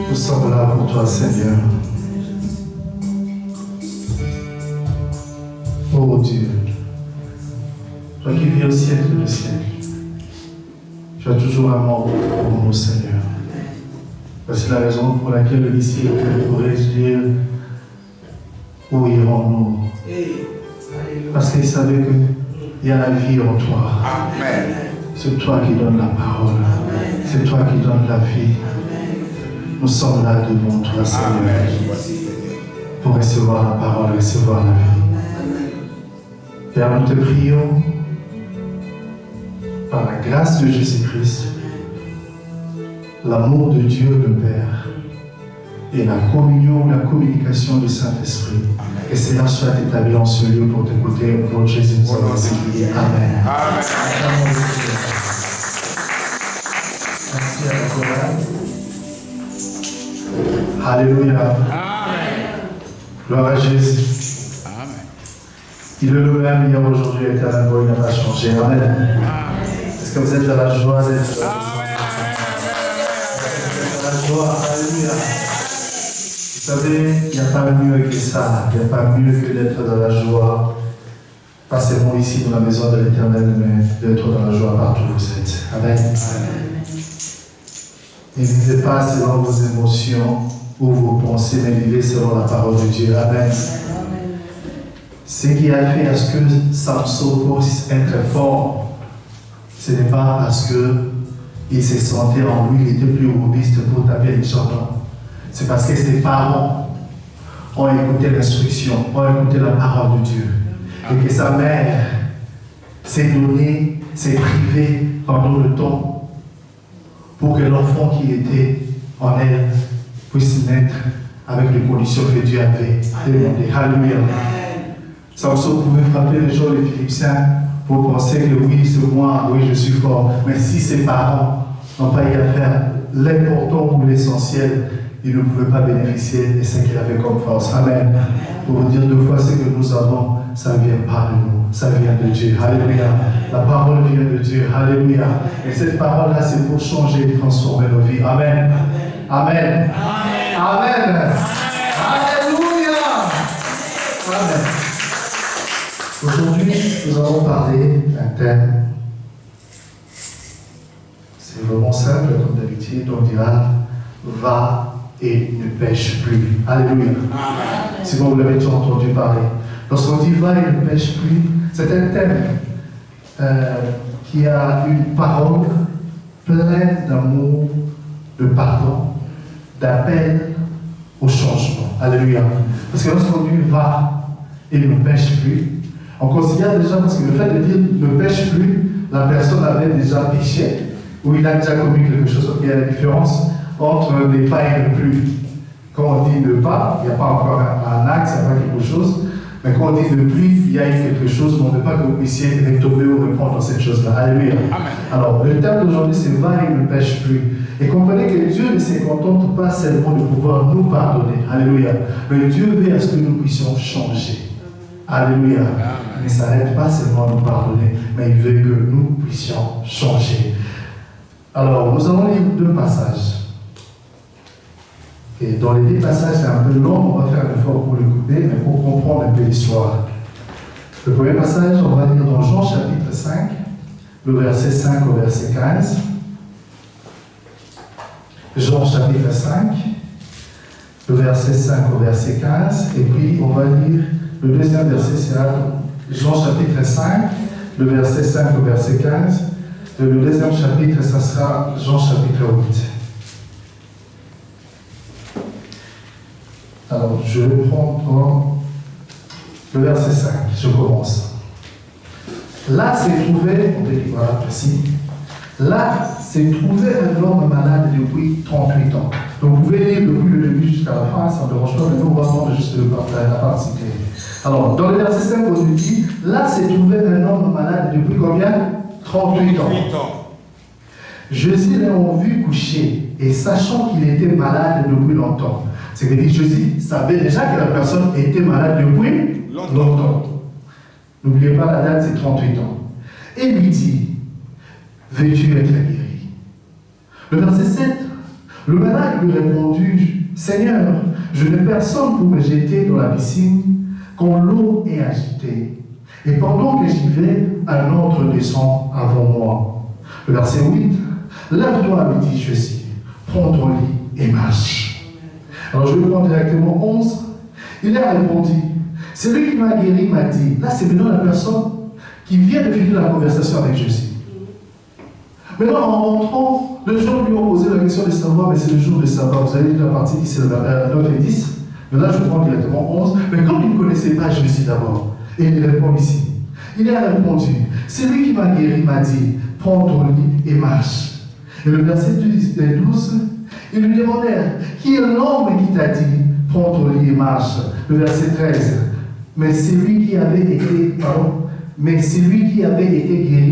Nous sommes là pour toi, Seigneur. Oh Dieu, toi qui vis au siècle des siècles, tu as toujours un amour pour nous, Seigneur. C'est la raison pour laquelle le disciple pourrait dire, où irons-nous? Parce qu'il savait qu'il y a la vie en toi. Amen. C'est toi qui donnes la parole. C'est toi qui donnes la vie. Nous sommes là devant toi, Seigneur, pour recevoir la parole, recevoir la vie. Père, nous te prions, par la grâce de Jésus-Christ, l'amour de Dieu le Père et la communion, la communication du Saint-Esprit. Que cela soit établi en ce lieu pour t'écouter. Au nom de Jésus, nous avons prié. Amen. Amen. Merci à la chorale. Alléluia. Amen. Gloire à Jésus. Amen. Il est le même hier, aujourd'hui, éternellement, il n'a pas changé. Amen. Amen. Est-ce que vous êtes dans la joie d'être là? La joie, alléluia. Vous savez, il n'y a pas mieux que ça. Il n'y a pas mieux que d'être dans la joie. Pas seulement ici dans la maison de l'Éternel, mais d'être dans la joie partout où vous êtes. Amen. Ne vivez pas selon vos émotions ou vos pensées, mais vivez selon la parole de Dieu. Amen. Ce qui a fait à ce que Samson puisse être fort, ce n'est pas parce qu'il se sentait en lui, il était plus robuste pour taper les gens. C'est parce que ses parents ont écouté l'instruction, ont écouté la parole de Dieu. Et que sa mère s'est donnée, s'est privée pendant le temps pour que l'enfant qui était en elle puisse naître avec les conditions que Dieu avait demandées. Alléluia. Samson pouvait frapper les gens, les Philippiens, pour penser que oui, c'est moi, oui, je suis fort. Mais si ses parents n'ont pas eu à faire l'important ou l'essentiel, ils ne pouvaient pas bénéficier de ce qu'il avait comme force. Amen. Pour vous dire deux fois ce que nous avons, ça ne vient pas de nous, ça vient de Dieu. Alléluia. La parole vient de Dieu. Alléluia. Et cette parole-là, c'est pour changer et transformer nos vies. Amen. Amen. Amen. Amen. Alléluia. Amen. Aujourd'hui, nous allons parler d'un thème. C'est vraiment simple, comme d'habitude. On dira, va et ne pêche plus. Alléluia. Amen. Si vous l'avez déjà entendu parler. Lorsqu'on dit va et ne pêche plus, c'est un thème qui a une parole pleine d'amour, de pardon, d'appel au changement. Alléluia. Parce que lorsqu'on dit va et ne pêche plus, on considère déjà, parce que le fait de dire ne pêche plus, la personne avait déjà péché, ou il a déjà commis quelque chose. Il y a la différence entre ne pas et ne plus. Quand on dit ne pas, il n'y a pas encore un acte, il n'y a pas quelque chose. Mais quand on dit ne plus, il y a quelque chose, mais on ne veut pas que vous puissiez retomber ou répondre dans cette chose-là. Alléluia. Amen. Alors, le thème d'aujourd'hui, c'est va et ne pêche plus. Et comprenez que Dieu ne se contente pas seulement de pouvoir nous pardonner. Alléluia. Mais Dieu veut à ce que nous puissions changer. Alléluia. Amen. Il ne s'arrête pas seulement à nous pardonner, mais il veut que nous puissions changer. Alors, nous allons lire deux passages. Et dans les deux passages, c'est un peu long, on va faire un effort pour le couper, mais pour comprendre un peu l'histoire. Le premier passage, on va lire dans Jean chapitre 5, le verset 5 au verset 15. Jean chapitre 5, le verset 5 au verset 15. Et puis, on va lire le deuxième verset, c'est Jean chapitre 5, le verset 5 au verset 15. Et le deuxième chapitre, ça sera Jean chapitre 8. Alors, je vais prendre le verset 5, je commence. Là s'est trouvé, on dit voilà précis, là s'est trouvé un homme malade depuis 38 ans. Donc vous pouvez lire depuis le début jusqu'à la fin, ça ne dérange pas, mais nous on va prendre juste la partie clé. Alors, dans le verset 5, on nous dit, là s'est trouvé un homme malade depuis combien? 38 ans. Jésus l'a vu coucher, et sachant qu'il était malade depuis longtemps. C'est que Jésus savait déjà que la personne était malade depuis longtemps. N'oubliez pas la date, c'est 38 ans. Et lui dit, veux-tu être guéri? Le verset 7, Le malade lui répondit, Seigneur, je n'ai personne pour me jeter dans la piscine quand l'eau est agitée. Et pendant que j'y vais, un autre descend avant moi. Le verset 8, lève-toi, lui dit Jésus, prends ton lit et marche. Alors je vais prendre directement 11. Il a répondu, celui qui m'a guéri m'a dit, là c'est maintenant la personne qui vient de finir la conversation avec Jésus. Maintenant en rentrant, les gens lui ont posé la question de savoir, mais c'est le jour de savoir. Vous avez dit la partie qui c'est le 9 et 10. Mais là je prends directement 11. Mais comme il ne connaissait pas Jésus d'abord, et il répond ici. Il a répondu, celui qui m'a guéri m'a dit, prends ton lit et marche. Et le verset 12, ils lui demandèrent, qui est l'homme qui t'a dit, prends ton lit et marche. Le verset 13, mais celui qui avait été guéri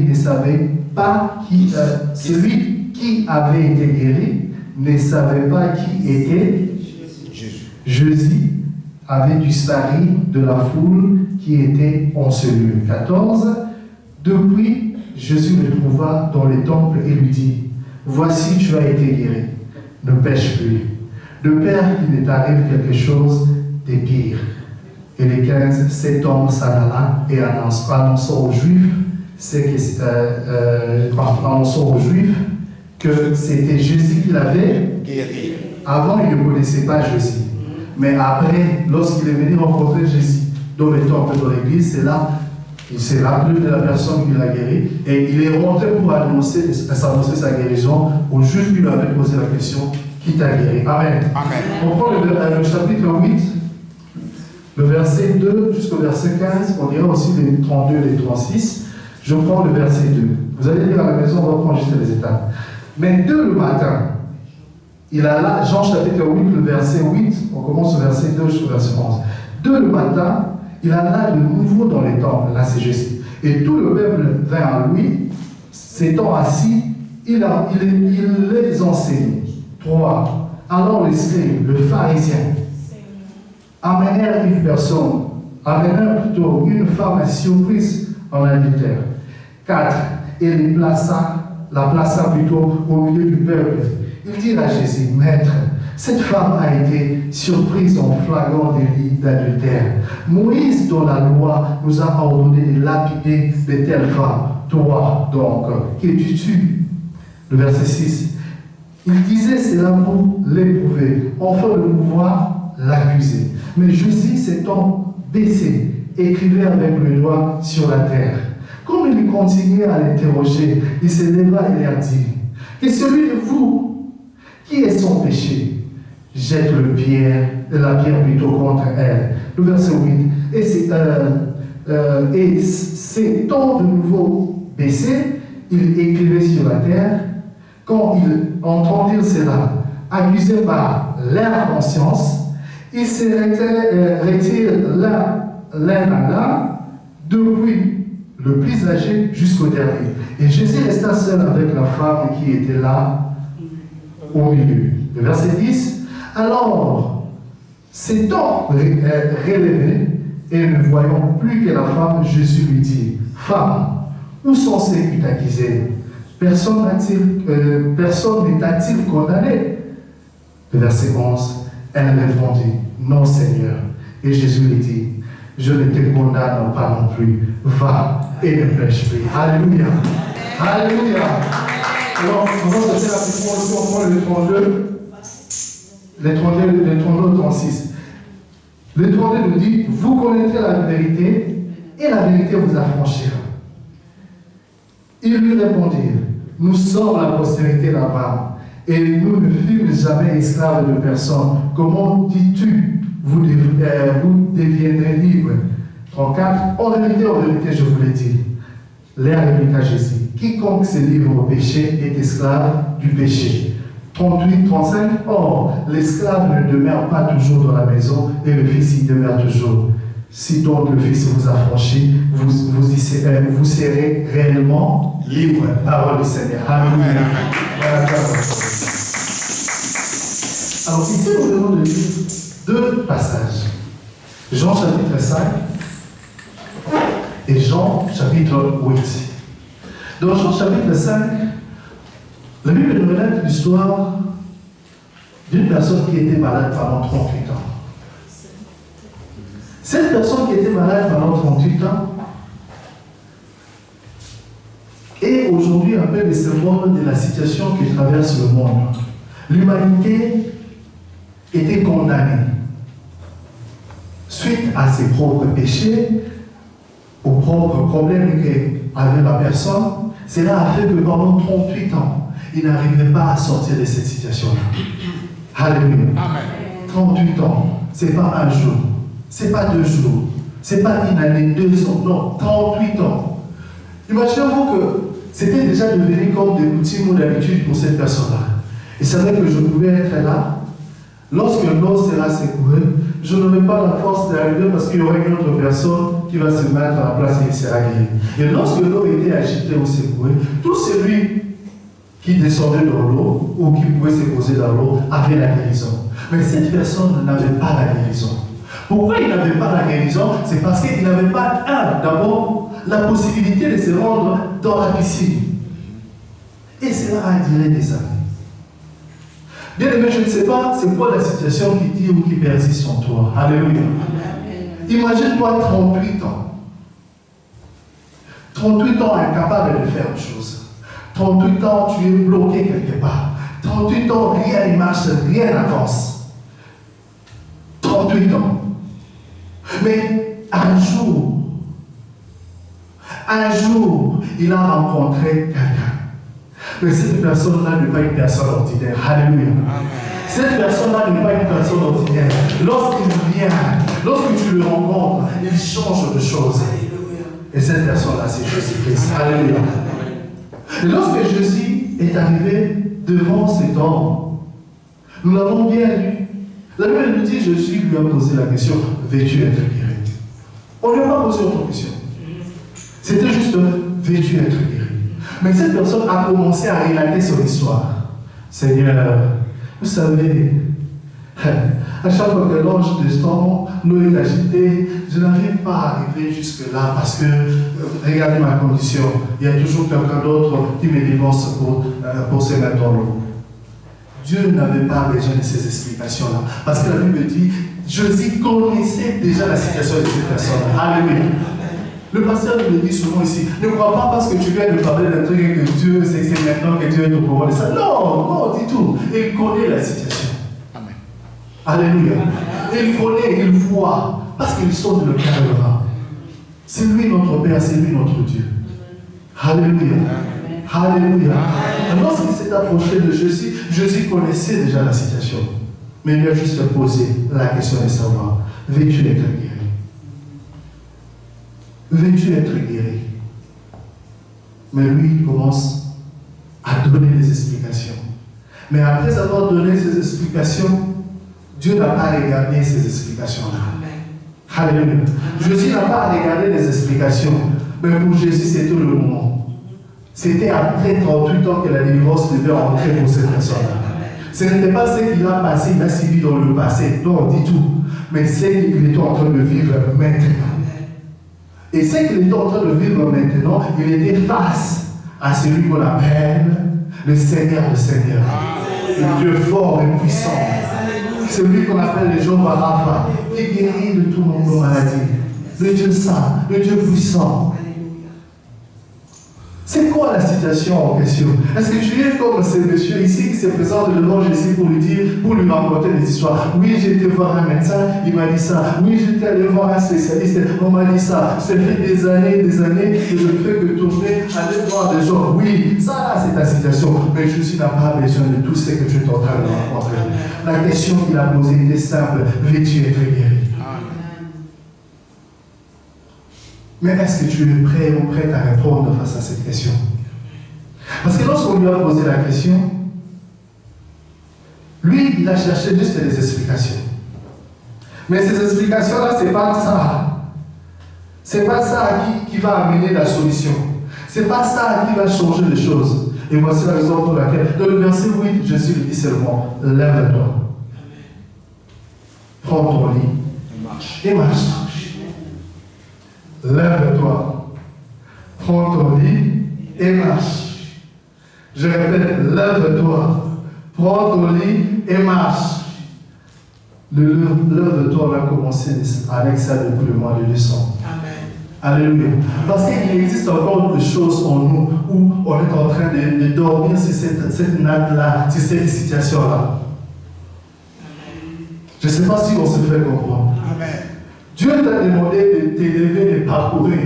ne savait pas qui, celui qui avait été guéri ne savait pas qui était Jésus avait disparu de la foule qui était en celui. 14. Depuis, Jésus le trouva dans le temple et lui dit, voici tu as été guéri, ne pêche plus, de peur qu'il ne t'arrive quelque chose de pire. Et les 15, cet homme s'en alla et annonçant aux Juifs que c'était Jésus qui l'avait guéri. Avant, il ne connaissait pas Jésus. Mais après, lorsqu'il est venu rencontrer Jésus dans le temple, dans l'église, c'est là, il s'est rappelé de la personne qui l'a guéri et il est rentré pour s'annoncer sa guérison aux Juifs qui lui avaient posé la question, qui t'a guéri. Amen. Amen. On prend le chapitre 8, le verset 2 jusqu'au verset 15, on dira aussi les 32 et les 36. Je prends le verset 2. Vous allez lire à la maison, on va prendre juste les étapes. Mais dès le matin, il a là, Jean chapitre 8, le verset 8, on commence au verset 2 jusqu'au verset 11. Dès le matin, il alla de nouveau dans les temples, là c'est Jésus. Et tout le peuple vint à lui, s'étant assis, il les enseignait. 3. Alors les scribes, le pharisien, amenèrent plutôt une femme surprise en adultère. 4. Et la plaça plutôt au milieu du peuple. Il dit à Jésus, Maître, cette femme a été surprise en flagrant délit d'adultère. Moïse, dans la loi, nous a ordonné de lapider de telles femmes. Toi, donc, qui tu Le verset 6. Il disait cela pour l'éprouver, afin de pouvoir l'accuser. Mais Jésus s'étant baissé, écrivait avec le doigt sur la terre. Comme il continuait à l'interroger, il se leva et leur dit, que celui de vous qui est sans péché, jette la pierre plutôt contre elle. Le verset 8. Et s'étant de nouveau baissé, il écrivait sur la terre. Quand ils entendirent cela, accusés par leur conscience, ils se retirent l'un à l'un, depuis le plus âgé jusqu'au dernier. Et Jésus resta seul avec la femme qui était là au milieu. Le verset 10. Alors, s'étant relevé et ne voyant plus que la femme, Jésus lui dit, femme, où sont ceux qui t'accusaient? Personne ne t'a-t-il condamné? Le verset 11. Elle répondit, non Seigneur. Et Jésus lui dit, je ne te condamne pas non plus. Va et ne pêche plus. Alléluia. Alléluia. Alors, on va se faire rapidement, on prend le 32, 36. Le 32 nous dit, vous connaîtrez la vérité et la vérité vous affranchira. Ils lui répondirent, nous sommes la postérité d'Abraham et nous ne fûmes jamais esclaves de personne. Comment dis-tu, vous deviendrez libres? 34. En vérité, je vous l'ai dit. Leur répliqua Jésus, quiconque se livre au péché est esclave du péché. 38, 35. Or, l'esclave ne demeure pas toujours dans la maison et le fils y demeure toujours. Si donc le Fils vous affranchit, vous serez réellement libre. Parole du Seigneur. Amen. Alors ici, nous venons de lire deux passages. Jean chapitre 5 et Jean chapitre 8. Dans Jean chapitre 5, la Bible nous relate l'histoire d'une personne qui était malade pendant 38 ans. Cette personne qui était malade pendant 38 ans est aujourd'hui un peu le symbole de la situation qui traverse le monde. L'humanité était condamnée suite à ses propres péchés, aux propres problèmes qu'avait la personne. Cela a fait que pendant 38 ans, il n'arrivait pas à sortir de cette situation-là. Alléluia. Amen. 38 ans, ce n'est pas un jour, ce n'est pas 2 jours, ce n'est pas une année, 2 ans, non, 38 ans. Imaginez-vous que c'était déjà devenu comme des routines ou d'habitude pour cette personne-là. Il savait que je pouvais être là. Lorsque l'eau sera secouée, je n'aurai pas la force d'arriver parce qu'il y aura une autre personne qui va se mettre à la place et il sera guéri. Et lorsque l'eau était agitée ou secouée, tout celui qui descendait dans l'eau ou qui pouvait se poser dans l'eau avait la guérison. Mais cette personne n'avait pas la guérison. Pourquoi il n'avait pas la guérison? C'est parce qu'il n'avait pas, d'abord, la possibilité de se rendre dans la piscine. Et cela a duré des années. Bien aimé, je ne sais pas c'est quoi la situation qui dit ou qui persiste en toi. Alléluia. Imagine-toi 38 ans. 38 ans incapable de faire une chose. 38 ans, tu es bloqué quelque part. 38 ans, rien ne marche, rien n'avance. 38 ans. Mais un jour, il a rencontré quelqu'un. Mais cette personne-là n'est pas une personne ordinaire. Alléluia. Cette personne-là n'est pas une personne ordinaire. Lorsqu'il vient, lorsque tu le rencontres, il change de choses. Et cette personne-là, c'est Jésus-Christ. Alléluia. Et lorsque Jésus est arrivé devant cet homme, nous l'avons bien lu. La Bible nous dit, Jésus lui a posé la question, veux-tu être guéri? On ne lui a pas posé autre question. C'était juste, veux-tu être guéri? Mais cette personne a commencé à relater son histoire. Seigneur, vous savez, à chaque fois que l'ange descend, l'eau est agitée, je n'arrive pas à arriver jusque-là parce que, regardez ma condition, il y a toujours quelqu'un d'autre qui me divorce pour se mettre dans l'eau. Dieu n'avait pas besoin de ces explications-là. Parce que la Bible dit, Jésus connaissait déjà la situation de cette personne. Alléluia. Le pasteur me dit souvent ici, ne crois pas parce que tu viens de parler d'un truc que Dieu, c'est maintenant que Dieu est au courant de ça. Non, non, du tout. Il connaît la situation. Amen. Alléluia. Il connaît, il voit, parce qu'il sonne le cœur de l'homme. C'est lui notre Père, c'est lui notre Dieu. Alléluia. Alléluia. Lorsqu'il s'est approché de Jésus, Jésus connaissait déjà la situation. Mais il lui a juste posé la question de savoir, veux-tu être guéri? Veux-tu être guéri? Mais lui, il commence à donner des explications. Mais après avoir donné ces explications, Dieu n'a pas regardé ces explications-là. Alléluia. Jésus n'a pas regardé les explications. Mais pour Jésus, c'était le moment. C'était après 38 ans que la délivrance devait rentrer pour cette personne-là. Ce n'était pas ce qu'il a passé, il a suivi dans le passé. Non, du tout. Mais ce qu'il était en train de vivre maintenant. Et ce qu'il était en train de vivre maintenant, il était face à celui qu'on appelle le Seigneur des Seigneurs. Le Dieu fort et puissant. Celui qu'on appelle le Jéhovah Rapha, qui guérit de tout nos maladies. Le Dieu saint, le Dieu puissant. C'est quoi la situation en question? Est-ce que tu es comme ces messieurs ici qui se présentent devant Jésus pour lui dire, pour lui raconter des histoires? Oui, j'ai été voir un médecin, il m'a dit ça. Oui, j'étais allé voir un spécialiste, on m'a dit ça. Ça fait des années que je ne fais que tourner, aller voir des gens. Oui, ça là, c'est ta situation. Mais Jésus n'a pas besoin de tout ce que tu es en train de rencontrer. La question qu'il a posée était simple. Veux-tu être guéri? Mais est-ce que tu es prêt ou prête à répondre face à cette question? Parce que lorsqu'on lui a posé la question, lui, il a cherché juste des explications. Mais ces explications-là, ce n'est pas ça. Ce n'est pas ça qui va amener la solution. Ce n'est pas ça qui va changer les choses. Et voici la raison pour laquelle, dans le verset 8, Jésus lui dit seulement, lève-toi. Prends ton lit et marche. Lève-toi, prends ton lit et marche. Je répète, lève-toi, Prends ton lit et marche. L'œuvre de toi va commencer avec ça depuis le mois de décembre. Amen. Alléluia. Parce qu'il existe encore des choses en nous où on est en train de dormir sur cette natte-là, sur cette situation-là. Je ne sais pas si on se fait comprendre. Amen. Dieu t'a demandé de t'élever, de parcourir.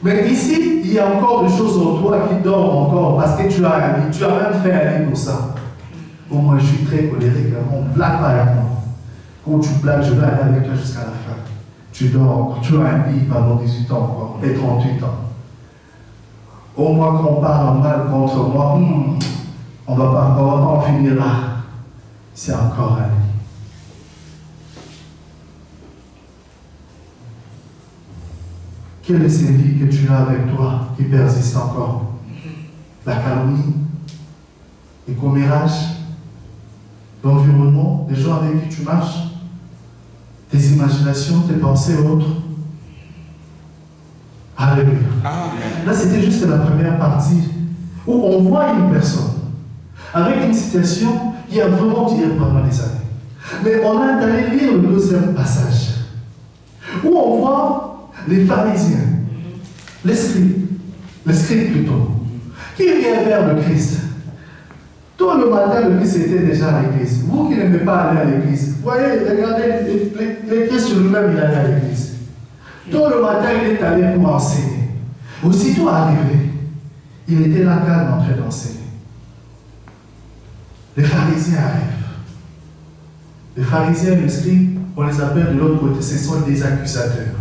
Mais ici, il y a encore des choses en toi qui dorment encore parce que tu as un lit. Tu as même fait un lit pour ça. Au moins, je suis très colérique. On ne blague pas avec moi. Quand tu blagues, je vais aller avec toi jusqu'à la fin. Tu dors, tu as un lit pendant 18 ans encore, et 38 ans. Au moins, quand on parle mal contre moi, on ne va pas en finir là. C'est encore un lit. Quel est ce lit que tu as avec toi qui persiste encore? La calomnie, les commérages, l'environnement, les gens avec qui tu marches, tes imaginations, tes pensées autres. Alléluia. Là, c'était juste la première partie où on voit une personne avec une situation qui a vraiment duré pendant des années. Mais on a d'aller lire le deuxième passage où on voit les pharisiens, les scribes plutôt, qui viennent vers le Christ. Tout le matin, le Christ était déjà à l'église. Vous qui n'aimez pas aller à l'église, vous voyez, regardez, le Christ lui-même, il allait à l'église. Tout le matin, il est allé pour enseigner. Aussitôt arrivé, il était là calme en train d'enseigner. Les pharisiens arrivent. Les pharisiens et les scribes, on les appelle de l'autre côté, ce sont des accusateurs.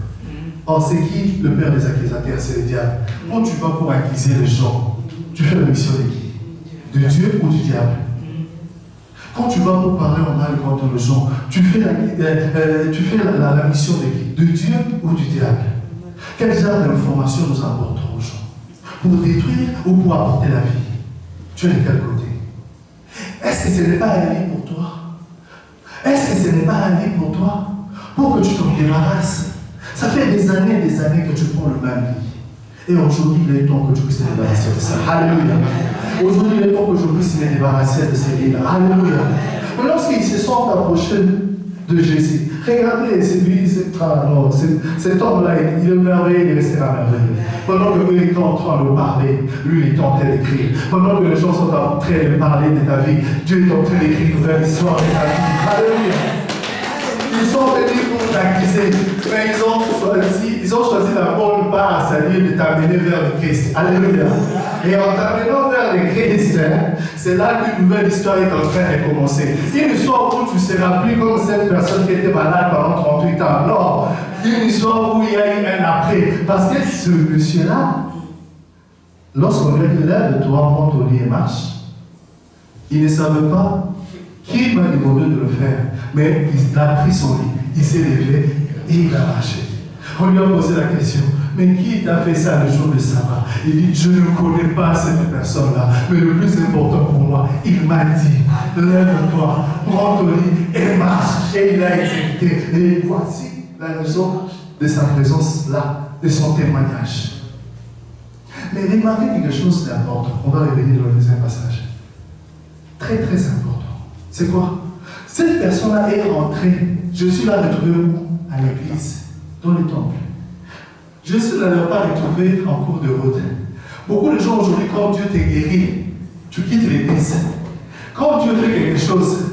Or, c'est qui le père des accusateurs? C'est le diable. Quand tu vas pour accuser les gens, tu fais la mission de qui? De Dieu ou du diable? Quand tu vas pour parler en mal contre les gens, tu fais la mission de qui? De Dieu ou du diable? Quel genre d'informations nous apportons aux gens? Pour détruire ou pour apporter la vie? Tu es de quel côté? Est-ce que ce n'est pas un lit pour toi? Est-ce que ce n'est pas un lit pour toi? Pour que tu t'en débarrasses. Ça fait des années que tu prends le même lit. Et aujourd'hui, il est temps que tu puisses te débarrasser de ça. Alléluia. Aujourd'hui, il est temps que je puisse me débarrasser de ces lit-là. Alléluia. Mais lorsqu'ils se sont approchés de Jésus, regardez, cet homme-là, il est merveilleux, il est resté merveilleux. Pendant que eux étaient en train de parler, lui, il tentait d'écrire. Pendant que les gens sont en train de parler de ta vie, Dieu est en train d'écrire une nouvelle histoire de ta vie. Alléluia. Ils sont venus pour t'accuser, mais ils ont choisi la bonne part, c'est-à-dire de t'amener vers le Christ. Alléluia. Et en t'amenant vers le Christ, c'est là qu'une nouvelle histoire est en train de commencer. Une histoire où tu ne seras plus comme cette personne qui était malade pendant 38 ans. Non, une histoire où il y a eu un après. Parce que ce monsieur-là, lorsqu'on lui a dit lève-toi, prends ton lit et marche, il ne savait pas qui m'a demandé de le faire. Mais il a pris son lit, il s'est levé et il a marché. On lui a posé la question, mais qui t'a fait ça le jour de sabbat? Il dit, je ne connais pas cette personne-là, mais le plus important pour moi, il m'a dit, lève-toi, prends ton lit et marche. Et il a exécuté. Et voici la raison de sa présence là, de son témoignage. Mais remarquez quelque chose d'important. On va revenir dans le deuxième passage. Très très important. C'est quoi? Cette personne-là est rentrée. Jésus l'a retrouvée où? À l'église, dans le temple. Jésus ne l'a pas retrouvée en cours de route. Beaucoup de gens aujourd'hui, quand Dieu te guérit, tu quittes l'église. Quand Dieu fait quelque chose,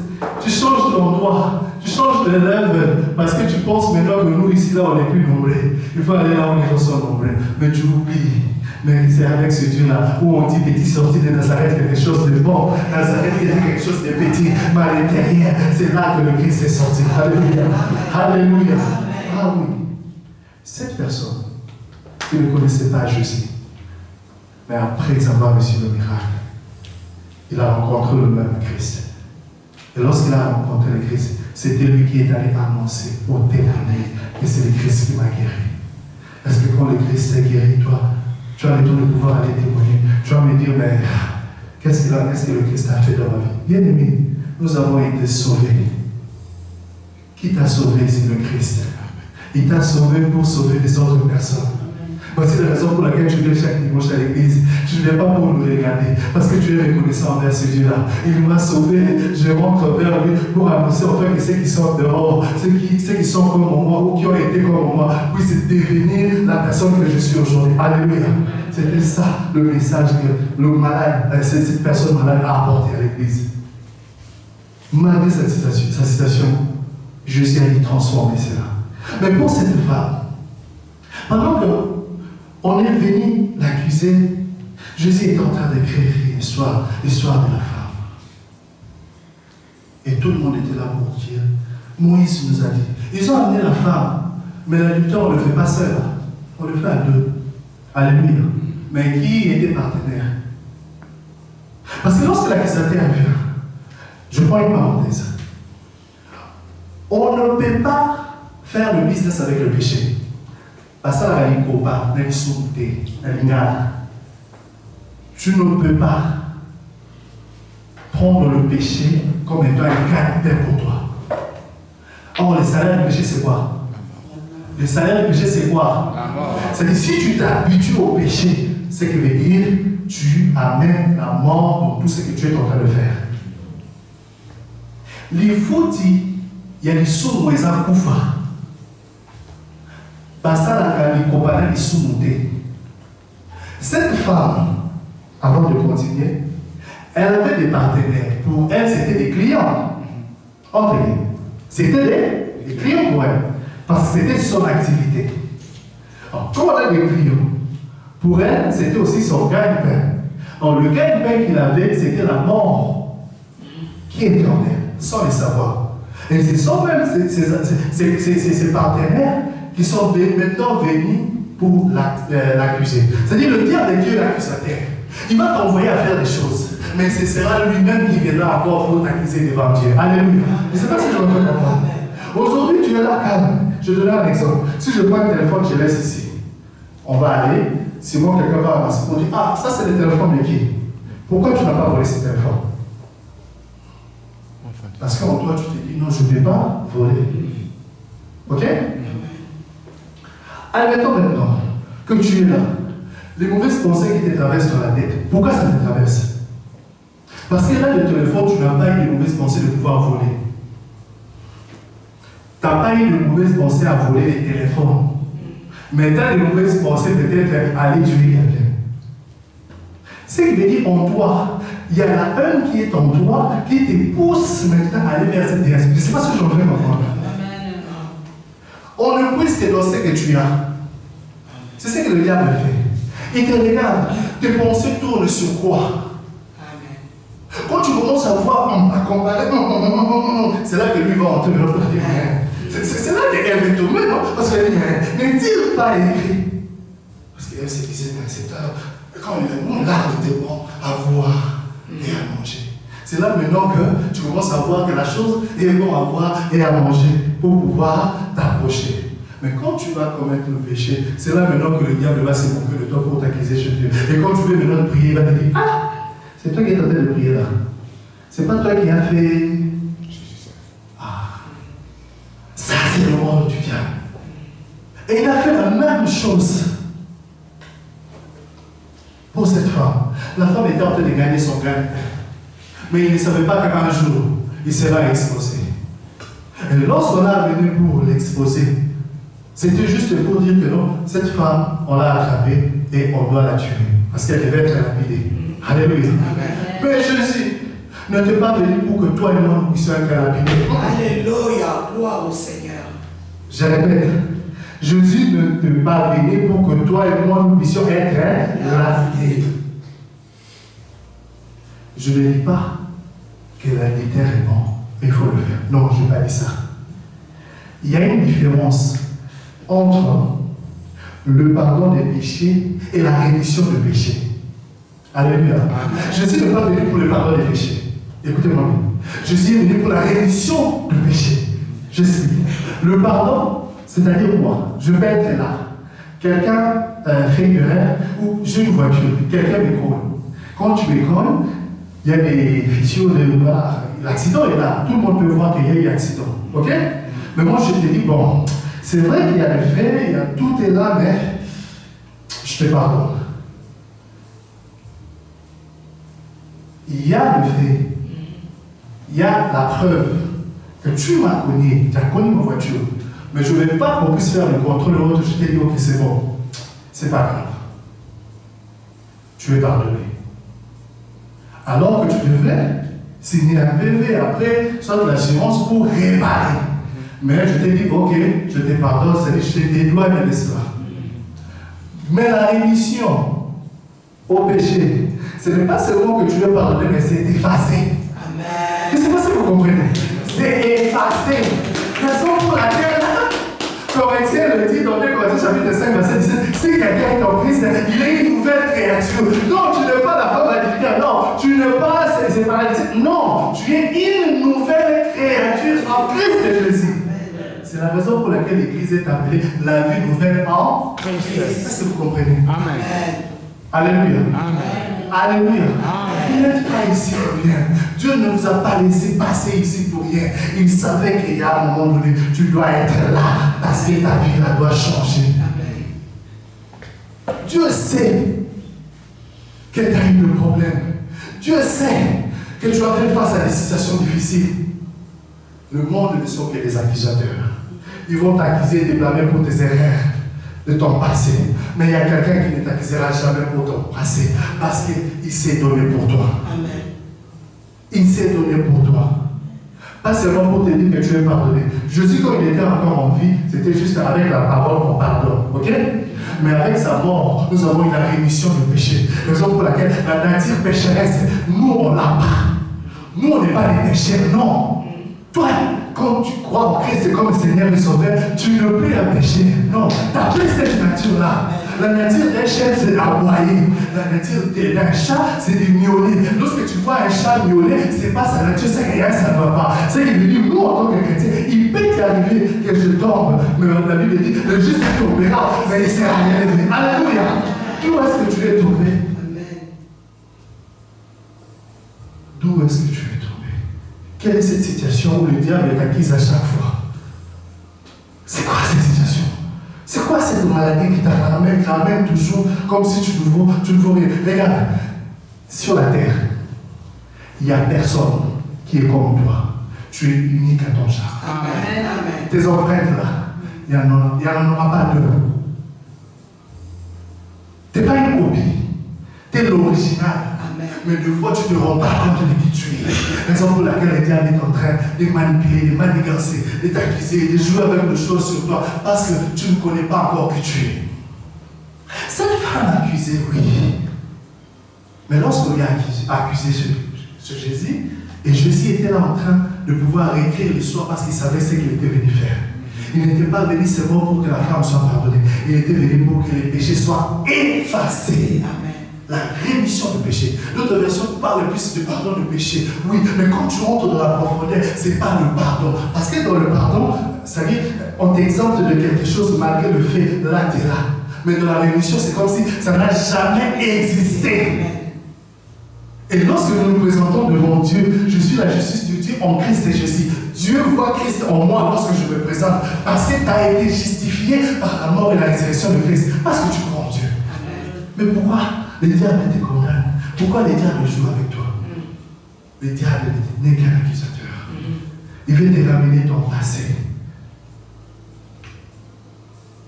tu changes d'endroit, tu changes de level, parce que tu penses maintenant que nous, ici, là, on n'est plus nombreux. Il faut aller là où les gens sont nombreux. Mais tu oublies. Mais c'est avec ce Dieu-là où on dit petit sorti de Nazareth quelque chose de bon. Nazareth il y a quelque chose de petit, mais à l'intérieur, c'est là que le Christ est sorti. Alléluia. Alléluia. Ah oui. Cette personne qui ne connaissait pas Jésus, mais après avoir reçu le miracle, il a rencontré le même Christ. Et lorsqu'il a rencontré le Christ, c'était lui qui est allé annoncer au témoigner que c'est le Christ qui m'a guéri. Est-ce que quand le Christ t'a guéri, toi, tu as le temps de pouvoir aller témoigner. Tu vas me dire, mais qu'est-ce que le Christ a fait dans ma vie? Bien aimé, nous avons été sauvés. Qui t'a sauvé, c'est le Christ. Il t'a sauvé pour sauver les autres personnes. Voici la raison pour laquelle tu viens chaque dimanche à l'église. Tu ne viens pas pour nous regarder, parce que tu es reconnaissant envers ce Dieu-là. Il m'a sauvé, je rentre vers lui pour annoncer aux frères que ceux qui sont dehors, ceux qui sont comme moi ou qui ont été comme moi, puissent devenir la personne que je suis aujourd'hui. Alléluia. C'était ça le message que le malade, cette personne malade a apporté à l'église. Malgré sa situation, Jésus a y transformer cela. Mais pour cette femme, pendant qu'on est venu l'accuser, Jésus est en train d'écrire l'histoire de la femme. Et tout le monde était là pour dire, Moïse nous a dit. Ils ont amené la femme, mais l'adultère, on ne le fait pas seul. On le fait à deux. Alléluia. Mais qui était partenaire? Parce que lorsque l'accusateur vient, je prends une parenthèse. On ne peut pas faire le business avec le péché. Parce que la pas, tu ne peux pas prendre le péché comme étant un caractère pour toi. Or, le salaire du péché, c'est quoi? Le salaire du péché, c'est quoi? C'est-à-dire, si tu t'habitues au péché, ce qui veut dire tu amènes la mort dans tout ce que tu es en train de faire. Les foutis, il y a des sous où ils ont koufa. Parce que cette femme, avant de continuer, elle avait des partenaires. Pour elle, c'était des clients. Entre guillemets. C'était des clients pour elle. Parce que c'était son activité. Alors, comme elle a des clients, pour elle, c'était aussi son gagne-pain. Alors, le gagne-pain qu'il avait, c'était la mort qui était en elle, sans le savoir. Et ce sont même ses partenaires qui sont maintenant venus pour l'accuser. C'est-à-dire, le diable est Dieu l'accusateur. Il va t'envoyer à faire des choses, mais ce sera lui-même qui viendra encore pour t'accuser devant Dieu. Alléluia. Je ne sais pas si je me fais comprendre. Aujourd'hui, tu es là calme. Je te donne un exemple. Si je prends le téléphone, je laisse ici. On va aller. Si moi, quelqu'un va ramasser pour dire, ah, ça c'est le téléphone de qui? Pourquoi tu n'as pas volé ce téléphone? Parce qu'en toi, tu te dis, non, je ne vais pas voler. Ok? Admettons maintenant que tu es là. Les mauvaises pensées qui te traversent dans la tête, pourquoi ça te traverse? Parce que là, le téléphone, tu n'as pas eu de mauvaises pensées de pouvoir voler. Tu n'as pas eu de mauvaises pensées à voler les téléphones. Mais tu as de mauvaises pensées peut-être à aller tuer quelqu'un. Ce qui veut dire en toi, il y en a un qui est en toi qui te pousse maintenant à aller vers cette direction. Je ne sais pas si j'en fais comprendre. On ne puisse te donner ce que tu as. C'est ce que le diable fait. Il te regarde, tes pensées tournent sur quoi? Quand tu commences à voir, à comparer, c'est là que lui va entrer. C'est là qu'elle veut tomber, non? Parce qu'elle dit, n'est-il pas écrit? Parce qu'elle se disait, c'est quand l'arbre était bon à voir et à manger. C'est là maintenant que tu commences à voir que la chose est bon à voir et à manger pour pouvoir t'approcher. Mais quand tu vas commettre le péché, c'est là maintenant que le diable va se moquer de toi pour t'accuser chez Dieu. Et quand tu veux maintenant prier, il va te dire, ah, c'est toi qui es en train de prier là. C'est pas toi qui as fait. Ah, ça c'est le monde du diable. Et il a fait la même chose pour cette femme. La femme était en train de gagner son gain. Mais il ne savait pas qu'un jour, il sera exposé. Et lorsqu'on a venu pour l'exposer, c'était juste pour dire que non, cette femme, on l'a attrapée et on doit la tuer. Parce qu'elle devait être lapidée. Alléluia. Mais Jésus ne t'est pas venu pour que toi et moi nous puissions être lapidés. Alléluia. Gloire au Seigneur. Je répète, Jésus ne t'est pas venu pour que toi et moi nous puissions être lapidés. Je ne dis pas que l'adultère est bon. Il faut le faire. Non, je n'ai pas dit ça. Il y a une différence entre le pardon des péchés et la rémission des péchés. Alléluia. Jésus n'est pas venu pour le pardon des péchés. Écoutez-moi bien. Jésus est venu pour la rémission du péché. Je sais. Le pardon, c'est-à-dire quoi? Je peux être là. Quelqu'un fait une erreur ou j'ai une voiture. Quelqu'un m'écolle. Quand tu m'écolles, il y a des fissures de. Voilà, l'accident est là. Tout le monde peut voir qu'il y a eu un accident. Ok? Mais moi, je te dis, bon, c'est vrai qu'il y a les faits, tout est là, mais je te pardonne. Il y a le fait, il y a la preuve que tu m'as connu, tu as connu ma voiture, mais je ne vais pas qu'on puisse faire le contrôle autre, je t'ai dit, ok, c'est bon, c'est pas grave. Tu es pardonné. Alors que tu devrais signer un PV après, soit de l'assurance pour réparer. Mais je t'ai dit, ok, je te pardonne, c'est-à-dire je te dédouane de cela. Mais la rémission au péché, ce n'est pas seulement que tu es pardonné, mais c'est effacé. Je ne sais pas si vous comprenez. C'est effacé. Raison pour laquelle, Corinthiens le dit dans 2 Corinthiens chapitre 5, verset 17, si quelqu'un est en Christ, il est une nouvelle créature. Non, tu n'es pas la femme adultère. Non, tu n'es pas séparate. Non, tu es une nouvelle créature en Christ de Jésus. C'est la raison pour laquelle l'Église est appelée la vie nouvelle en Christ. Est-ce que vous comprenez? Amen. Alléluia. Amen. Alléluia. Amen. Vous n'êtes pas ici pour rien. Dieu ne vous a pas laissé passer ici pour rien. Il savait qu'il y a un moment donné, tu dois être là parce que ta vie là doit changer. Dieu sait que tu as eu le problème. Dieu sait que tu as fait face à des situations difficiles. Le monde ne sont que des accusateurs. Ils vont t'accuser et te blâmer pour tes erreurs de ton passé. Mais il y a quelqu'un qui ne t'accusera jamais pour ton passé parce qu'il s'est donné pour toi. Amen. Il s'est donné pour toi. Pas seulement pour te dire que tu es pardonné. Jésus, quand il était encore en vie, c'était juste avec la parole qu'on pardonne. Ok? Mais avec sa mort, nous avons eu la rémission du péché. Raison pour laquelle la nature pécheresse, nous on l'a pas. Nous on n'est pas des pécheurs, non. Toi, quand tu crois en Christ comme le Seigneur et Sauveur, tu ne peux pas pécher. Non, tu n'as plus cette nature-là. La nature d'un chien, c'est d'aboyer. La nature d'un chat, c'est de miauler. Lorsque tu vois un chat miauler, ce n'est pas sa nature, c'est rien, ça ne va pas. C'est qu'il veut dire, nous, en tant que chrétiens, il peut t'arriver que je tombe. Mais la Bible dit, le juste tombera, mais il ne sert à rien. Alléluia. D'où est-ce que tu es tombé? D'où est-ce que tu es tombé? Quelle est cette situation où le diable est acquis à chaque fois? C'est quoi cette situation? C'est quoi cette maladie qui t'amène toujours comme si tu ne vaux rien? Regarde, sur la terre, il n'y a personne qui est comme toi. Tu es unique à ton genre. Amen. Amen. Tes empreintes là, il n'y en aura pas deux. Tu n'es pas une copie, tu es l'original. Mais des fois, tu ne te rends pas compte de qui tu es. Raison pour laquelle le diable est en train de manipuler, de manigancer, de t'accuser, de jouer avec des choses sur toi parce que tu ne connais pas encore qui tu es. Cette femme accusée, oui. Mais lorsqu'on lui a accusé ce Jésus, et Jésus était là en train de pouvoir écrire l'histoire parce qu'il savait ce qu'il était venu faire. Il n'était pas venu seulement pour que la femme soit pardonnée. Il était venu pour que les péchés soient effacés. Amen. La rémission du péché. D'autres versions parlent plus du pardon du péché. Oui, mais quand tu rentres dans la profondeur, ce n'est pas le pardon. Parce que dans le pardon, c'est-à-dire, on t'exempte de quelque chose malgré le fait là, tu es là. Mais dans la rémission, c'est comme si ça n'a jamais existé. Et lorsque nous nous présentons devant Dieu, je suis la justice de Dieu en Christ et Jésus. Dieu voit Christ en moi lorsque je me présente. Parce que tu as été justifié par la mort et la résurrection de Christ. Parce que tu crois en Dieu. Mais pourquoi le diable te condamne? Pourquoi le diable joue avec toi? Le diable n'est qu'un accusateur. Il veut te ramener ton passé.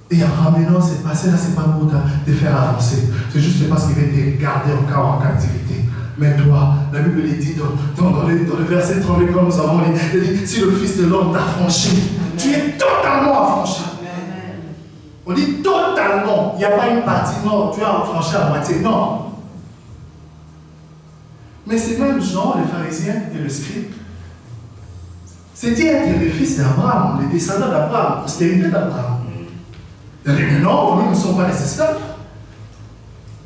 Et en ramenant ce passé-là, ce n'est pas pour te faire avancer. C'est juste parce qu'il veut te garder encore en captivité. Mais toi, la Bible dit dans le verset 30, comme nous avons dit, il dit, si le Fils de l'homme t'a franchi, tu es totalement affranchi. On dit totalement. Il n'y a pas une partie, non, tu as affranchi à moitié, non. Mais c'est même Jean, le pharisien et le scribe. C'est dit être les fils d'Abraham, les descendants d'Abraham, postérité d'Abraham. Il a dit, mais non, nous ne sommes pas des esclaves.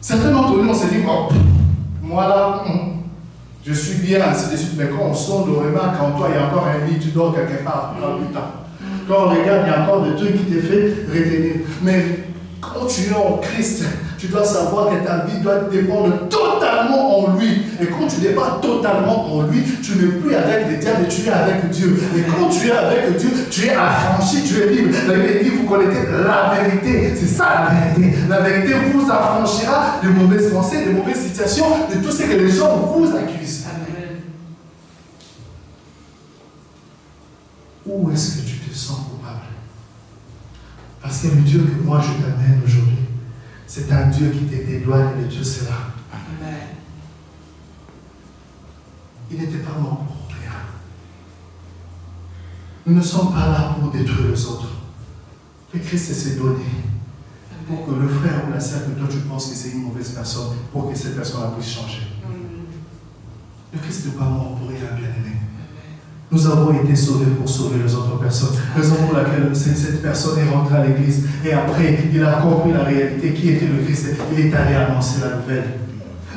Certains d'entre nous, on s'est dit, oh, moi là, je suis bien, ainsi de suite, mais quand on sonde, on remarque qu'en toi, il y a encore un lit, tu dors quelque part, dans le temps. Quand on regarde, il y a encore des trucs qui te fait retenir. Mais quand tu es en Christ, tu dois savoir que ta vie doit dépendre totalement en lui. Et quand tu n'es pas totalement en lui, tu n'es plus avec les diables, tu es avec Dieu. Et quand tu es avec Dieu, tu es affranchi, tu es libre. La vérité, vous connaissez la vérité. C'est ça la vérité. La vérité vous affranchira de mauvaises pensées, de mauvaises situations, de tout ce que les gens vous accusent. Amen. Où est-ce que tu te sens coupable? Parce que le Dieu que moi je t'amène aujourd'hui, c'est un Dieu qui te dédouane et le Dieu c'est là. Amen. Il n'était pas mort pour rien. Nous ne sommes pas là pour détruire les autres. Le Christ s'est donné pour que le frère ou la sœur que toi tu penses que c'est une mauvaise personne, pour que cette personne puisse changer. Le Christ n'est pas mort pour rien, bien-aimé. Nous avons été sauvés pour sauver les autres personnes. Raison pour laquelle cette personne est rentrée à l'église et après il a compris la réalité qui était le Christ. Il est allé annoncer la nouvelle.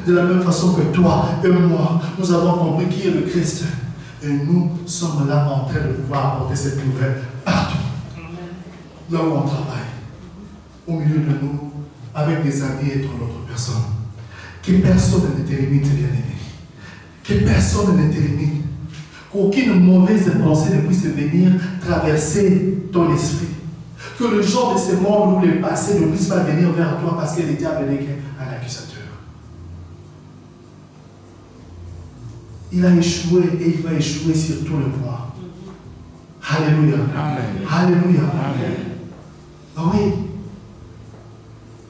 De la même façon que toi et moi, nous avons compris qui est le Christ. Et nous sommes là en train de pouvoir apporter cette nouvelle partout. Là où on travaille, au milieu de nous, avec des amis et toute autre personne. Que personne ne te limite, bien-aimé. Que personne ne te limite. Qu'aucune mauvaise pensée ne puisse venir traverser ton esprit. Que le genre de ces mondes ou les passés ne puisse pas venir vers toi parce que le diable n'est qu'un accusateur. Il a échoué et il va échouer sur tout le point. Alléluia. Amen. Alléluia. Amen. Ah oui.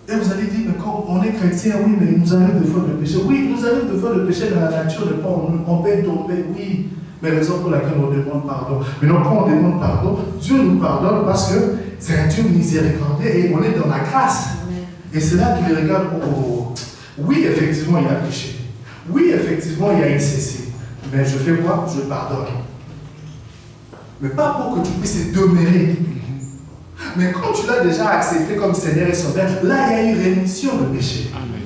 Et vous allez dire, mais quand on est chrétien, oui, mais il nous arrive de faire le péché. Oui, il nous arrive de faire le péché dans la nature, on peut tomber, oui. Mais raison pour laquelle on demande pardon. Mais non, quand on demande pardon, Dieu nous pardonne parce que c'est un Dieu miséricordieux et on est dans la grâce. Et c'est là qu'il regarde, oh, oui, effectivement, il a péché. Oui, effectivement, il a excessé. Mais je fais quoi? Je pardonne. Mais pas pour que tu puisses demeurer. Mais quand tu l'as déjà accepté comme Seigneur et Sauveur, là, il y a une rémission de péché. Amen.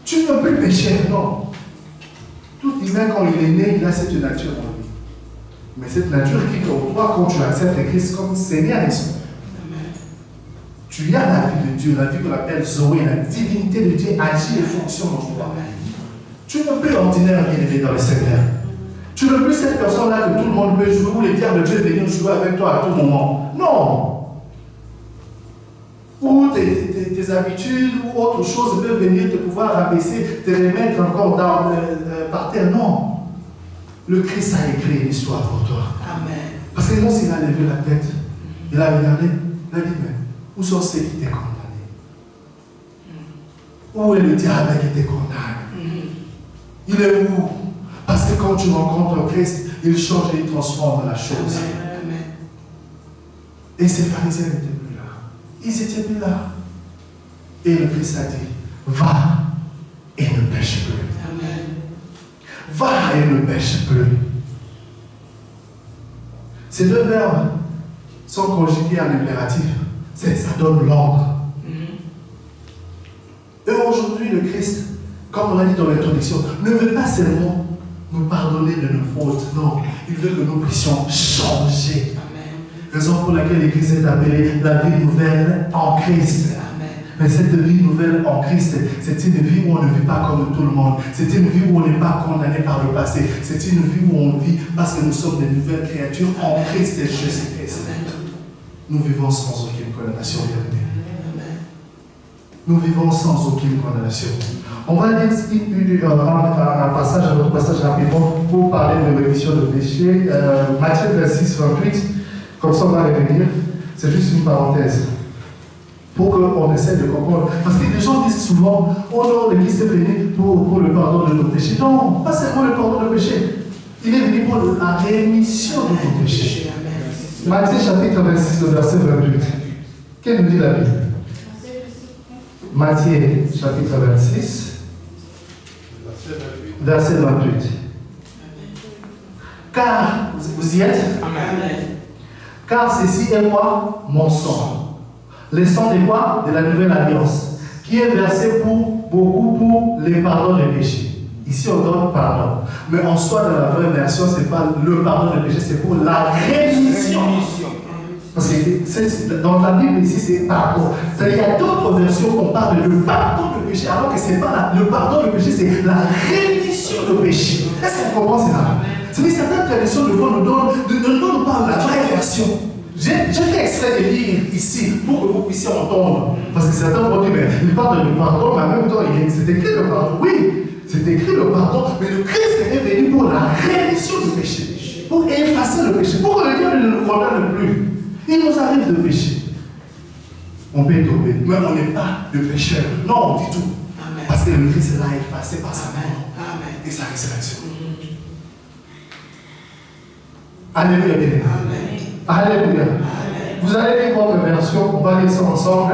Tu ne peux plus pécher, non. Tout humain, quand il est né, il a cette nature en lui. Mais cette nature qui, pour toi, quand tu acceptes Christ comme Seigneur et Sauveur, tu as la vie de Dieu, la vie qu'on appelle Zoé, la divinité de Dieu agit et fonctionne en toi. Tu ne peux plus ordinaire bien aimer dans le Seigneur. Tu ne peux plus cette personne-là que tout le monde peut jouer, ou les diables peuvent venir jouer avec toi à tout moment. Non. Ou tes habitudes ou autre chose peuvent venir te pouvoir rabaisser, te remettre encore par terre. Non. Le Christ a écrit une histoire pour toi. Amen. Parce que lorsqu'il a levé la tête, il a regardé, il a dit, mais où sont ceux qui t'ont condamné? Où est le diable qui te condamne? Il est où? Parce que quand tu rencontres Christ, il change et il transforme la chose. Amen. Et ces pharisiens n'étaient plus là. Ils étaient plus là. Et le Christ a dit, va et ne pêche plus. Amen. Va et ne pêche plus. Ces deux verbes sont conjugués en impératif. Ça donne l'ordre. Et aujourd'hui, le Christ, comme on l'a dit dans l'introduction, ne veut pas seulement nous pardonner de nos fautes. Non, il veut que nous puissions changer. Amen. Raison pour laquelle l'Église est appelée la vie nouvelle en Christ. Amen. Mais cette vie nouvelle en Christ, c'est une vie où on ne vit pas comme tout le monde. C'est une vie où on n'est pas condamné par le passé. C'est une vie où on vit parce que nous sommes des nouvelles créatures en Christ et Jésus-Christ. Nous vivons sans aucune condamnation, bien-aimés. Nous vivons sans aucune condamnation. On va lire un passage, un autre passage rapidement pour parler de rémission de péché. Matthieu 26, 28. Comme ça, on va revenir. C'est juste une parenthèse. Pour qu'on essaie de comprendre. Parce que les gens disent souvent, oh non, l'Église est venue pour le pardon de nos péchés. Non, pas seulement le pardon de péché. Il est venu pour la rémission de nos péchés. Matthieu chapitre 26, le verset 28. Qu'est-ce que nous dit la Bible? Matthieu chapitre 26, verset 28. Car, vous y êtes? Amen. Car ceci est quoi? Mon sang. Le sang de quoi? De la nouvelle alliance, qui est versé pour beaucoup pour les pardons des péchés. Ici on donne pardon. Mais en soi, dans la vraie version, ce n'est pas le pardon des péchés, c'est pour la rémission. Parce que dans la Bible ici, c'est pardon. Il y a d'autres versions où on parle de pardon de péché, alors que ce n'est pas le pardon de péché, c'est la rémission tu comprends cela? C'est que certaines traditions de foi nous donnent pas la vraie version. J'ai fait exprès de lire ici pour que vous puissiez entendre. Parce que certains vont dire, mais il parle de pardon, mais en même temps, c'est écrit le pardon. Oui, c'est écrit le pardon, mais le Christ est venu pour la rémission du péché, pour effacer le péché, pour que le diable ne nous condamne plus. Il nous arrive de pécher. On peut tomber, mais on n'est pas de pécheur. Non, du tout. Amen. Parce que le Christ l'a effacé par sa mort et sa résurrection. Alléluia. Amen. Alléluia. Amen. Vous allez lire votre version, on va lire ça ensemble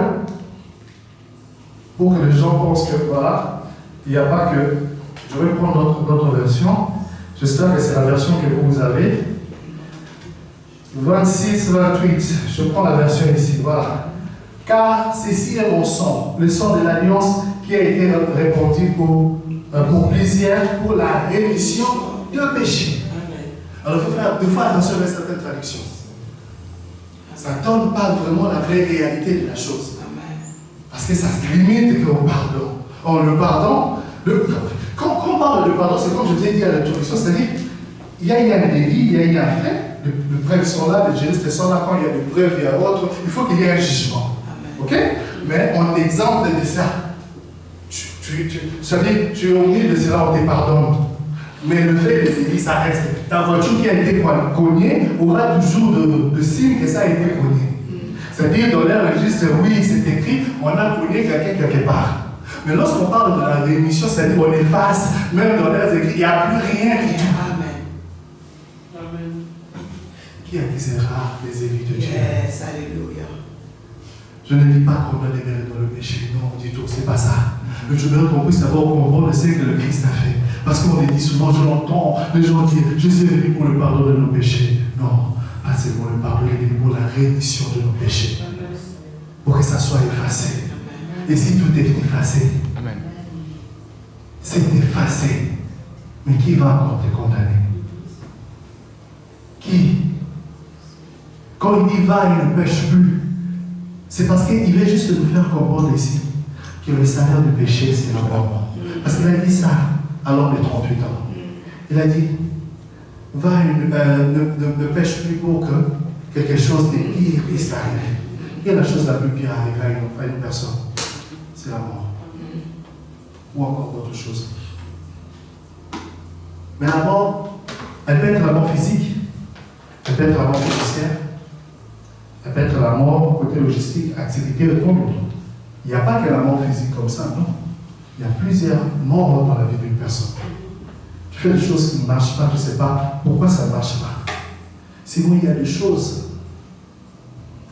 pour que les gens pensent que voilà, il n'y a pas que. Je vais prendre notre version. J'espère que c'est la version que vous avez. 26, 28. Je prends la version ici. Voilà. Car ceci est mon sang, le sang de l'alliance qui a été répandu pour plusieurs, pour la rémission de péché. Alors il faut faire deux fois attention avec certaines traductions. Ça ne donne pas vraiment la vraie réalité de la chose. Parce que ça se limite au pardon. Or, le pardon, quand on parle de pardon, c'est comme je vous ai dit à l'introduction, c'est-à-dire, il y a un délit, il y a un fait, les preuves sont là, les juristes sont là, quand il y a des preuves, il y a autre, il faut qu'il y ait un jugement. Ok? Mais on exempte de ça. C'est-à-dire, tu es obligé de cela, on te pardonne. Mais le fait de délit, ça reste. Ta voiture qui a été cognée aura toujours de signes que ça a été cogné. C'est-à-dire, dans leur registre, oui, c'est écrit, on a cogné quelqu'un quelque part. Mais lorsqu'on parle de la rémission, c'est-à-dire qu'on efface, même dans leurs écrits, il n'y a plus rien qui dit. Amen. Qui accusera les élus de Dieu? Yes, alléluia. Je ne dis pas qu'on doit demeurer dans le péché, non, du tout, c'est pas ça. Mais je veux qu'on puisse d'abord comprendre ce que le Christ a fait. Parce qu'on dit souvent, je l'entends, les gens disent, Jésus est venu pour le pardon de nos péchés. Non, pas seulement le pardon, il est venu pour la rémission de nos péchés. Pour que ça soit effacé. Et si tout est effacé, c'est effacé. Mais qui va encore te condamner? Qui? Quand il dit va, il ne pêche plus. C'est parce qu'il veut juste nous faire comprendre ici que le salaire du péché, c'est la mort. Parce qu'il a dit ça à l'homme de 38 ans. Il a dit, va, ne pêche plus pour que quelque chose de pire puisse arriver. Quelle est la chose la plus pire à arriver à une personne? C'est la mort. Ou encore d'autres choses. Mais la mort, elle peut être la mort physique, elle peut être la mort financière, elle peut être la mort côté logistique, activité de ton autre. Il n'y a pas que la mort physique comme ça, non. Il y a plusieurs morts dans la vie d'une personne. Tu fais des choses qui ne marchent pas, tu ne sais pas pourquoi ça ne marche pas. Sinon, il y a des choses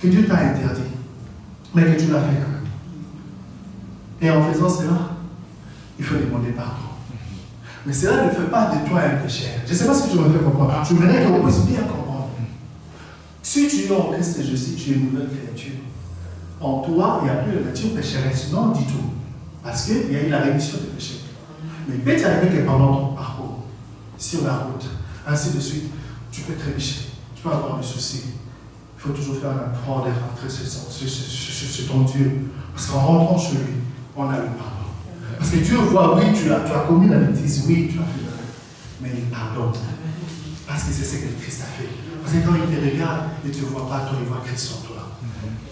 que Dieu t'a interdit, mais que tu l'as fait quand même. Et en faisant cela, il faut demander pardon. Mais cela ne fait pas de toi un pécheur. Je ne sais pas si tu me fais comprendre. Je voudrais qu'on puisse bien comprendre. Si tu es en Christ Jésus, tu es une nouvelle créature. En toi, il n'y a plus de nature pécheresse. Non, du tout. Parce qu'il y a eu la rémission des péchés. Mais peut-être avec que pendant ton parcours, sur la route, ainsi de suite, tu peux trébucher. Tu peux avoir des soucis. Il faut toujours faire un effort de rentrer chez ton Dieu. Parce qu'en rentrant chez lui, on a le pardon. Parce que Dieu voit, oui, tu as commis la bêtise, oui, tu as fait la bêtise, mais il pardonne. Parce que c'est ce que le Christ a fait. Parce que quand il te regarde, il ne te voit pas, toi, il voit Christ en toi.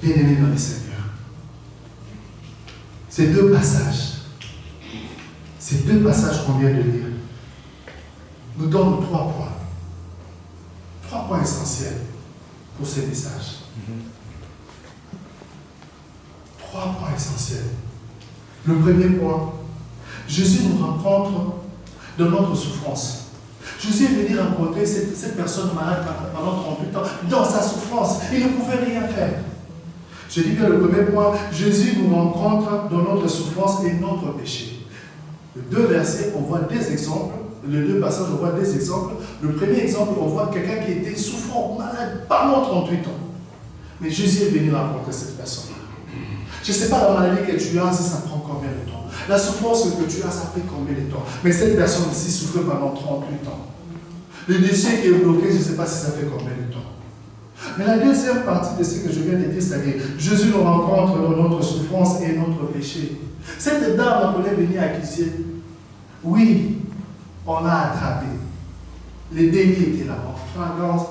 Bien-aimé dans le Seigneur. Ces deux passages qu'on vient de lire, nous donnent 3 points. 3 points essentiels pour ces messages. 3 points essentiels. Le premier point, Jésus nous rencontre dans notre souffrance. Jésus est venu rencontrer cette personne malade pendant 38 ans dans sa souffrance. Il ne pouvait rien faire. Je dis bien le premier point, Jésus nous rencontre dans notre souffrance et notre péché. Les 2 versets, on voit des exemples. Les 2 passages, on voit des exemples. Le premier exemple, on voit quelqu'un qui était souffrant, malade pendant 38 ans. Mais Jésus est venu rencontrer cette personne. Je ne sais pas la maladie que tu as, si ça prend combien de temps. La souffrance que tu as, ça fait combien de temps. Mais cette personne ici souffrait pendant 38 ans. Le déchet qui est bloqué, je ne sais pas si ça fait combien de temps. Mais la deuxième partie de ce que je viens de dire, c'est-à-dire Jésus nous rencontre dans notre souffrance et notre péché. Cette dame qu'on est venue accuser, oui, on l'a attrapée. Les délis étaient là, en flagrance.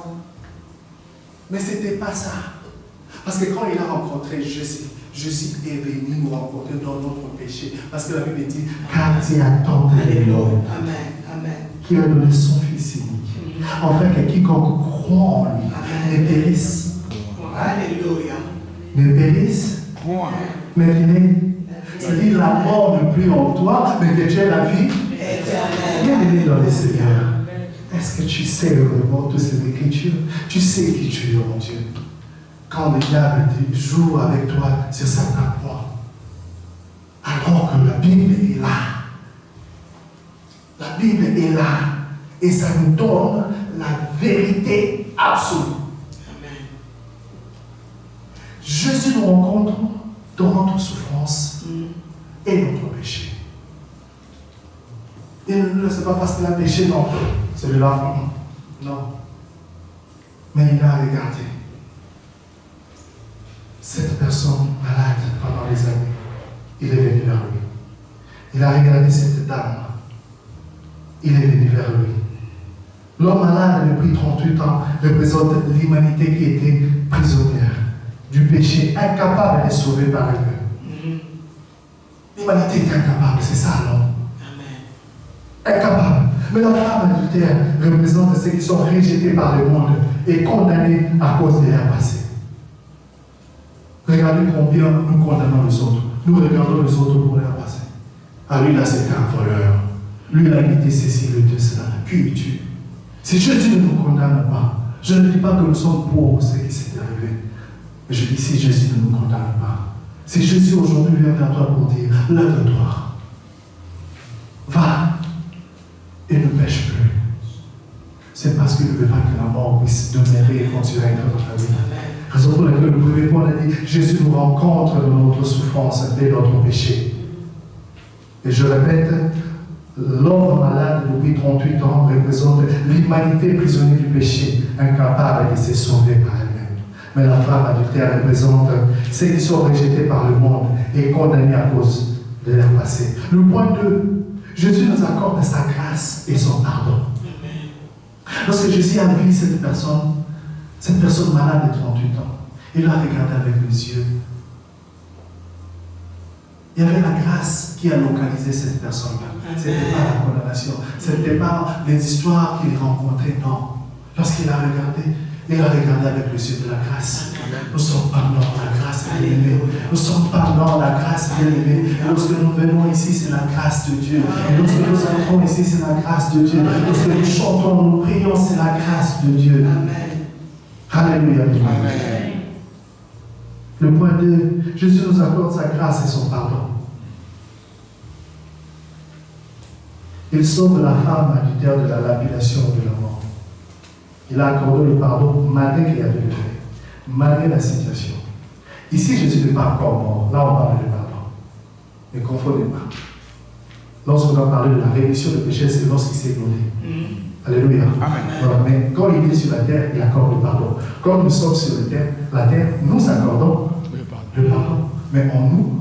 Mais ce n'était pas ça. Parce que quand il a rencontré Jésus, Jésus est venu nous rencontrer dans notre péché. Parce que la Bible dit, car Dieu a tant aimé le monde, qui a donné son Fils unique, afin que quiconque croit en lui ne périsse. Alléluia. Ne périsse. Mais c'est-à-dire la mort ne plus en toi, mais que tu aies la vie éternelle dans le Seigneur. Est-ce que tu sais vraiment toutes ces écritures? Tu sais qui tu es, mon Dieu. Quand le diable joue avec toi sur certains points, alors que la Bible est là. La Bible est là. Et ça nous donne la vérité absolue. Amen. Jésus nous rencontre dans notre souffrance et notre péché. Et ne c'est pas parce qu'il a péché, non. Celui-là, non. Mais il a regardé cette personne malade pendant des années. Il est venu vers lui. Il a regardé cette dame. Il est venu vers lui. L'homme malade depuis 38 ans représente l'humanité qui était prisonnière du péché, incapable d'être sauvée par elle-même. L'humanité est incapable, c'est ça l'homme. Incapable. Mais la femme adultère représente ceux qui sont rejetés par le monde et condamnés à cause de leur passé. Regardez combien nous condamnons les autres. Nous regardons les autres pour leur passé. Ah, lui là, c'était un voleur. Lui là, il était ceci, le Dieu, cela. Qui es-tu? Si Jésus ne nous condamne pas, je ne dis pas que nous sommes pauvres, ce qui s'est arrivé. Mais je dis si Jésus ne nous condamne pas. Si Jésus aujourd'hui vient vers toi pour dire, lève-toi, va et ne pêche plus. C'est parce qu'il ne veut pas que la mort puisse demeurer et continuer à être dans ta vie. Raison pour laquelle le premier point, on a dit, Jésus nous rencontre dans notre souffrance et notre péché. Et je répète, l'homme malade depuis 38 ans représente l'humanité prisonnière du péché, incapable de se sauver par elle-même. Mais la femme adultère représente ceux qui sont rejetés par le monde et condamnés à cause de leur passé. Le point 2, Jésus nous accorde sa grâce et son pardon. Lorsque Jésus a vu cette personne malade de 38 ans, il l'a regardé avec les yeux. Il y avait la grâce qui a localisé cette personne-là. Ce n'était pas la condamnation. Ce n'était pas les histoires qu'il rencontrait, non. Lorsqu'il a regardé, il a regardé avec les yeux de la grâce. Nous ne sommes pas dans la grâce, bien-aimés. Nous ne sommes pas dans la grâce, bien-aimés. Lorsque nous venons ici, c'est la grâce de Dieu. Et lorsque nous entrons ici, c'est la grâce de Dieu. Lorsque nous chantons, nous prions, c'est la grâce de Dieu. Alléluia. Amen. Le point 2, Jésus nous accorde sa grâce et son pardon. Il sauve la femme adultère de la lapidation de la mort. Il a accordé le pardon malgré qu'il y avait le fait, malgré la situation. Ici, Jésus n'est pas encore mort. Là, on parle de pardon. Ne confondez pas. Lorsqu'on a parlé de la rémission des péchés, c'est lorsqu'il s'est donné. Alléluia. Amen. Voilà. Mais quand il est sur la terre, il accorde le pardon. Quand nous sommes sur la terre, nous accordons le pardon. Mais en nous,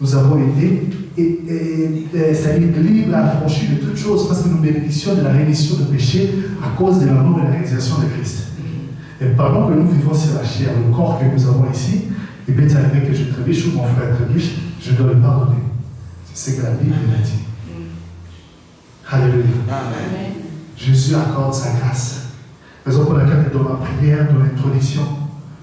nous avons été c'est-à-dire libres, affranchis de toutes choses parce que nous bénéficions de la rémission de péché à cause de l'amour et de la réalisation de Christ. Et pendant que nous vivons sur la chair, le corps que nous avons ici, il peut arriver que je trébuche ou mon frère trébuche, je dois le pardonner. C'est ce que la Bible a dit. Alléluia. Amen. Jésus accorde sa grâce. Raison pour laquelle dans ma prière, dans l'introduction,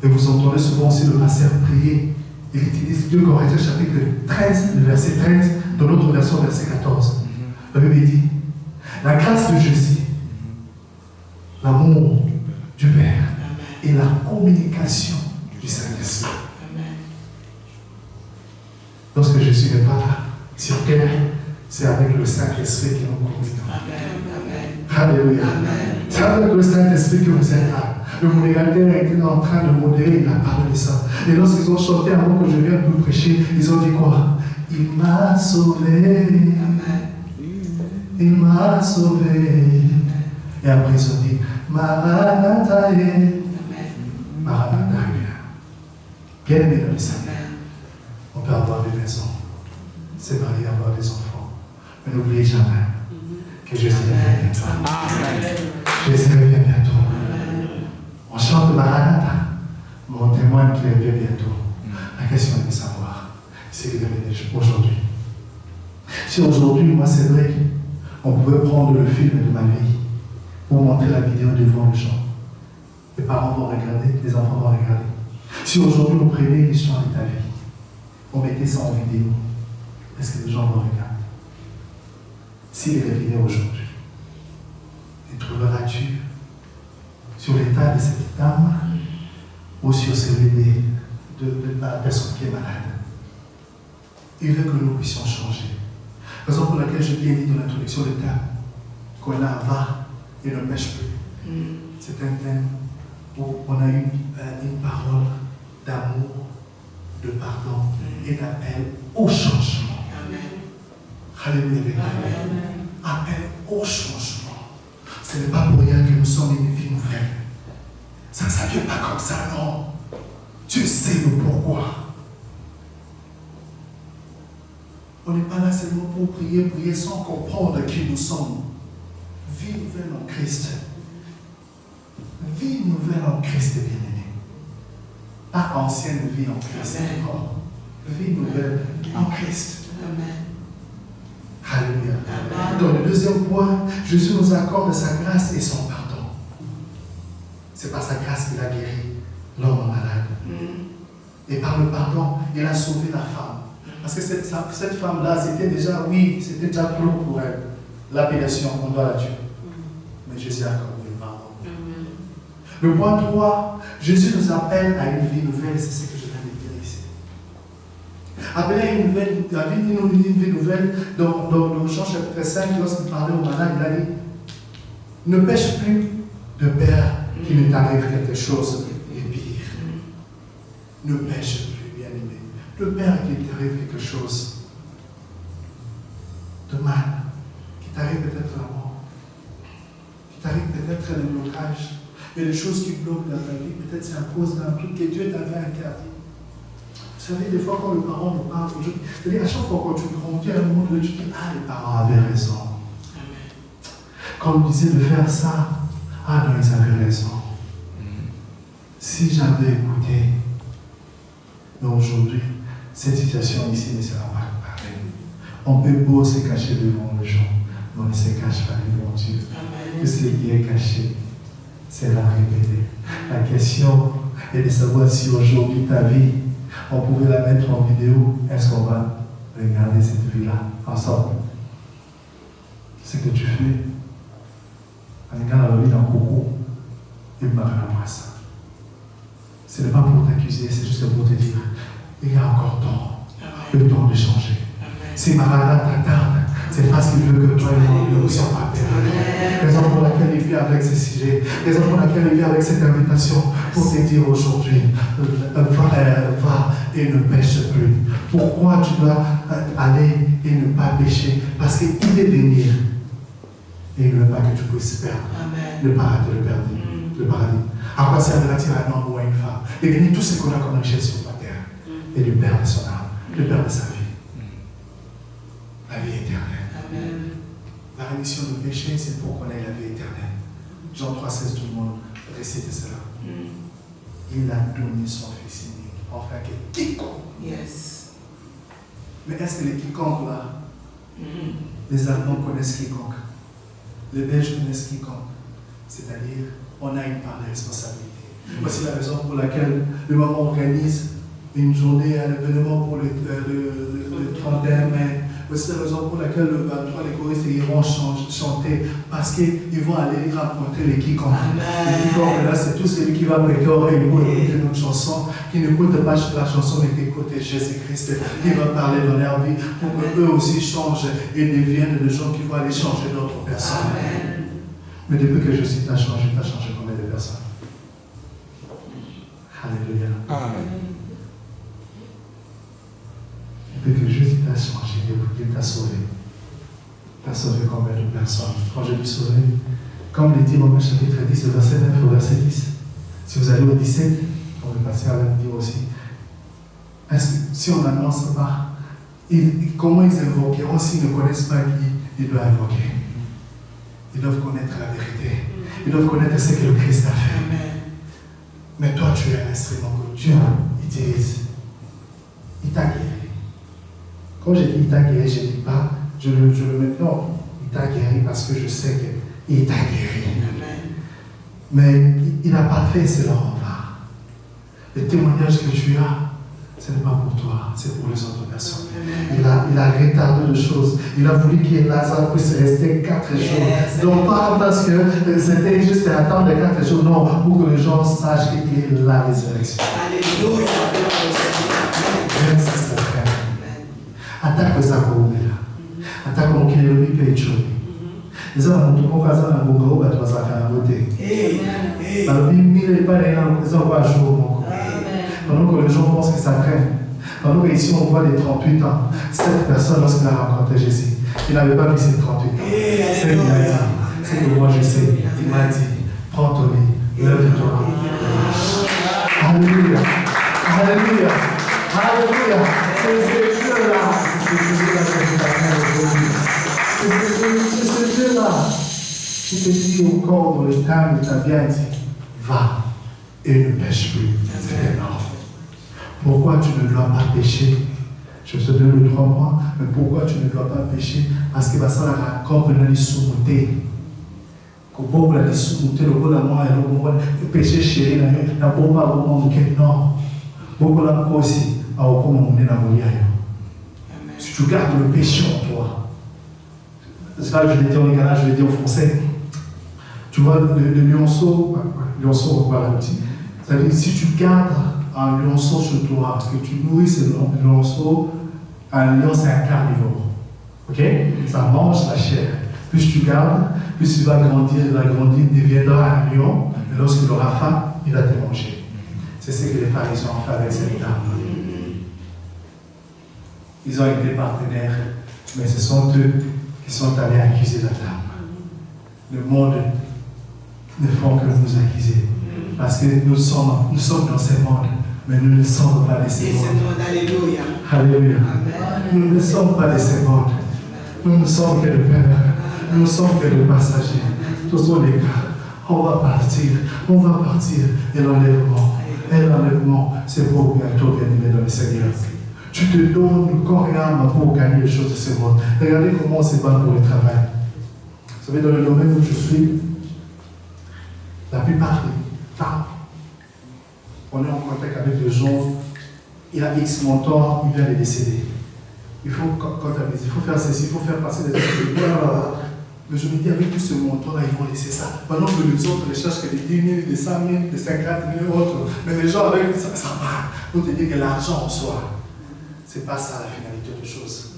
et vous entendez souvent aussi le pasteur prier, il utilise 2 Corinthiens chapitre 13, le verset 13, dans notre version verset 14. La Bible dit, la grâce de Jésus, l'amour du Père et la communication du Saint-Esprit. Lorsque Jésus n'est pas là, sur terre, c'est avec le Saint-Esprit qui nous communique. Alléluia. C'est avec le Saint-Esprit que vous êtes là. Le modérateur était en train de modérer, il a parlé de ça. Et lorsqu'ils ont chanté avant que je vienne nous prêcher, ils ont dit quoi? Il m'a sauvé. Il m'a sauvé. Et après ils ont dit Maranatha. Maranatha. Bien aimé dans le Seigneur. On peut avoir des maisons, se marier, avoir des enfants. Mais n'oubliez jamais que Jésus est avec toi. Amen. Jésus revient bientôt. On chante Maranatha, mais on témoigne qu'il revient bientôt. La question est de savoir s'il revient aujourd'hui. Si aujourd'hui, moi, c'est vrai qu'on pouvait prendre le film de ma vie pour montrer la vidéo devant les gens. Les parents vont regarder, les enfants vont regarder. Si aujourd'hui, on prenait l'histoire de ta vie, on mettait ça en vidéo, est-ce que les gens vont regarder? S'il revenait aujourd'hui, les trouveras-tu sur l'état de cette dame ou sur celui de la personne qui est malade? Il veut que nous puissions changer. Raison pour laquelle je viens dit dans l'introduction du thème qu'on a va et ne pêche plus. C'est un thème où on a eu une parole d'amour, de pardon et d'appel au changement. Alléluia. Appel au changement. Ce n'est pas pour rien que nous sommes une vie nouvelle. Ça ne vient pas comme ça, non. Tu sais le pourquoi. On n'est pas là seulement pour prier sans comprendre qui nous sommes. Vie nouvelle en Christ. Vie nouvelle en Christ, bien-aimé. Pas ancienne vie en Christ. Vie nouvelle en Christ. Alléluia. Dans le deuxième point, Jésus nous accorde sa grâce et son pardon. C'est par sa grâce qu'il a guéri l'homme malade. Et par le pardon, il a sauvé la femme. Parce que cette femme-là, c'était déjà clos pour elle. L'appellation, on doit la tuer. Mais Jésus accorde le pardon. Le point 3, Jésus nous appelle à une vie nouvelle, c'est ce que je viens de dire ici. Appeler à une vie nouvelle, dans Jean chapitre 5, lorsqu'il parlait au malade, il a dit, ne pêche plus de peur qu'il ne t'arrive quelque chose de pire. Ne pêche plus, bien-aimé. De peur qu'il t'arrive quelque chose de mal, qui t'arrive peut-être la mort, qui t'arrive peut-être le blocage. Il y a des choses qui bloquent dans ta vie, peut-être c'est à cause d'un truc que Dieu t'avait interdit. Vous savez, des fois quand les parents nous parlent, c'est-à-dire à chaque fois quand tu grandis, à un moment donné, tu dis, ah, les parents avaient raison. Quand on me disait de faire ça, ah non, ils avaient raison. Si j'avais écouté, mais aujourd'hui, cette situation ici ne sera pas pareille. On peut beau se cacher devant les gens, mais on ne se cache pas devant Dieu. Tout ce qui est caché, c'est la révéler. La question est de savoir si aujourd'hui ta vie, on pouvait la mettre en vidéo, est-ce qu'on va regarder cette vie-là ensemble? Ce que tu fais, en regardant la vie d'un coucou, il m'a rappelé ça. Ce n'est pas pour t'accuser, c'est juste pour te dire, il y a encore temps, le temps de changer. Si Maranatha t'attarde, c'est parce qu'il veut que toi et moi nous ne soyons pas perdus. Raison pour laquelle il vient avec ce sujet, raison pour laquelle il vient avec cette invitation pour te dire aujourd'hui, va et ne pêche plus. Pourquoi tu dois aller et ne pas pécher? Parce qu'il est venir et il ne veut pas que tu puisses perdre le paradis, le paradis. À quoi servira-t-il à un homme ou à une femme de gagner tout ce qu'on a comme richesse sur la terre et de perdre son âme, de perdre sa vie? La vie éternelle. La rémission du péché, c'est pour qu'on ait la vie éternelle. Jean 3,16, tout le monde récite cela. Il a donné son Fils unique, enfin que quiconque. Yes. Mais est-ce que les quiconques là, les Allemands connaissent quiconque, les Belges connaissent quiconque? C'est-à-dire, on a une part de responsabilité. Voici la raison pour laquelle le moment organise une journée, un événement pour le 31 mai. Voici la raison pour laquelle le 23, les choristes iront chanter, parce qu'ils vont aller rencontrer les quiconques. Les quiconques, là, c'est tout celui qui va prêter oreille pour écouter notre chanson, qui n'écoute pas la chanson, mais qui écoute Jésus-Christ, qui va parler dans leur vie, pour qu'eux aussi changent et deviennent des gens qui vont aller changer d'autres personnes. Mais depuis que Jésus t'a changé combien de personnes? Alléluia. Depuis que Jésus t'a changé, depuis qu'il t'a sauvé combien de personnes? Quand je dis sauvé, comme le dit Romains chapitre 10, le verset 9 au verset 10. Si vous allez au 17, comme le pasteur va le dire aussi, est-ce que si on n'annonce pas, comment ils invoqueront s'ils ne connaissent pas qui ils doivent invoquer? Ils doivent connaître la vérité. Ils doivent connaître ce que le Christ a fait. Mais toi, tu es un instrument que Dieu utilise. Il t'a guéri. Quand j'ai dit il t'a guéri, je ne dis pas, je le mets, non, il t'a guéri parce que je sais qu'il t'a guéri. Mais il n'a pas fait cela en vain. Le témoignage que tu as, ce n'est pas pour toi, c'est pour les autres personnes. Il a retardé de choses. Il a voulu que Lazare puisse rester 4 jours. Donc pas parce que c'était juste attendre 4 jours, non, pour que les gens sachent qu'il est la résurrection. Alléluia. Même si c'est vrai. Attaque les accords. Attaque mon kilo lui pecho. Les hommes ont tout casé dans le groupe à toi ça fait un beauté. Alors il pas les gens les envoie jour mon. Pendant que les gens pensent que ça traîne. Pendant qu'ici on voit des 38 ans, cette personne lorsqu'il a rencontré Jésus, il n'avait pas vu ses 38 ans. C'est ce qu'il a dit. C'est que moi je sais. Il m'a dit, prends ton lit, lève-toi. Alléluia. Alléluia. Alléluia. C'est ce Dieu-là. C'est ce Dieu-là que tu t'appelles aujourd'hui. C'est ce Dieu-là qui te dit au corps dans le temps de ta bien dit, va et ne pêche plus. C'est énorme. Pourquoi tu ne dois pas pécher? Je te donne le 3 mois, mais pourquoi tu ne dois pas pécher? Parce que ça la corde de la sous-montée. Que beaucoup la sous-montée, le bon amour et le péché chéri, n'a pas vraiment non. Beaucoup la aussi, à au moment où on est dans le si tu gardes le péché en toi, c'est ça que je l'ai dit en Ghana, je l'ai dit en français. Tu vois, le lionceau, on voit le petit. C'est-à-dire, si tu gardes un lionceau sur toi, que tu nourris ce lionceau, un lion c'est un carnivore. Ok? Ça mange la chair. Plus tu gardes, plus il va grandir, il deviendra un lion, et lorsqu'il aura faim, il va te manger. C'est ce que les pharisiens ont fait avec cette dame. Ils ont été partenaires, mais ce sont eux qui sont allés accuser la dame. Le monde ne font que nous accuser. Parce que nous sommes dans ce monde, mais nous ne sommes pas de ce monde. Alléluia. Alléluia. Nous ne sommes pas de ce monde. Nous ne sommes que des pèlerins. Nous ne sommes que des passagers. Tous sont les cas. On va partir. Et l'enlèvement, c'est pour bientôt bien-aimé dans le Seigneur. Tu te donnes corps et âme pour gagner les choses de ce monde. Regardez comment c'est bon pour le travail. Vous savez, dans le domaine où je suis, la plupart des temps, on est en contact avec des gens, il a X montant, il vient de décéder. Il faut comptabiliser, il faut faire ceci, il faut faire passer des choses. Mais je me dis, avec tout ce montant-là, ils vont laisser ça. Pendant que les autres recherchent que des 10 000, des 5 000, des 50 000 autres. Mais les gens avec ça va. Pour te dire que l'argent en soi, ce n'est pas ça la finalité des choses.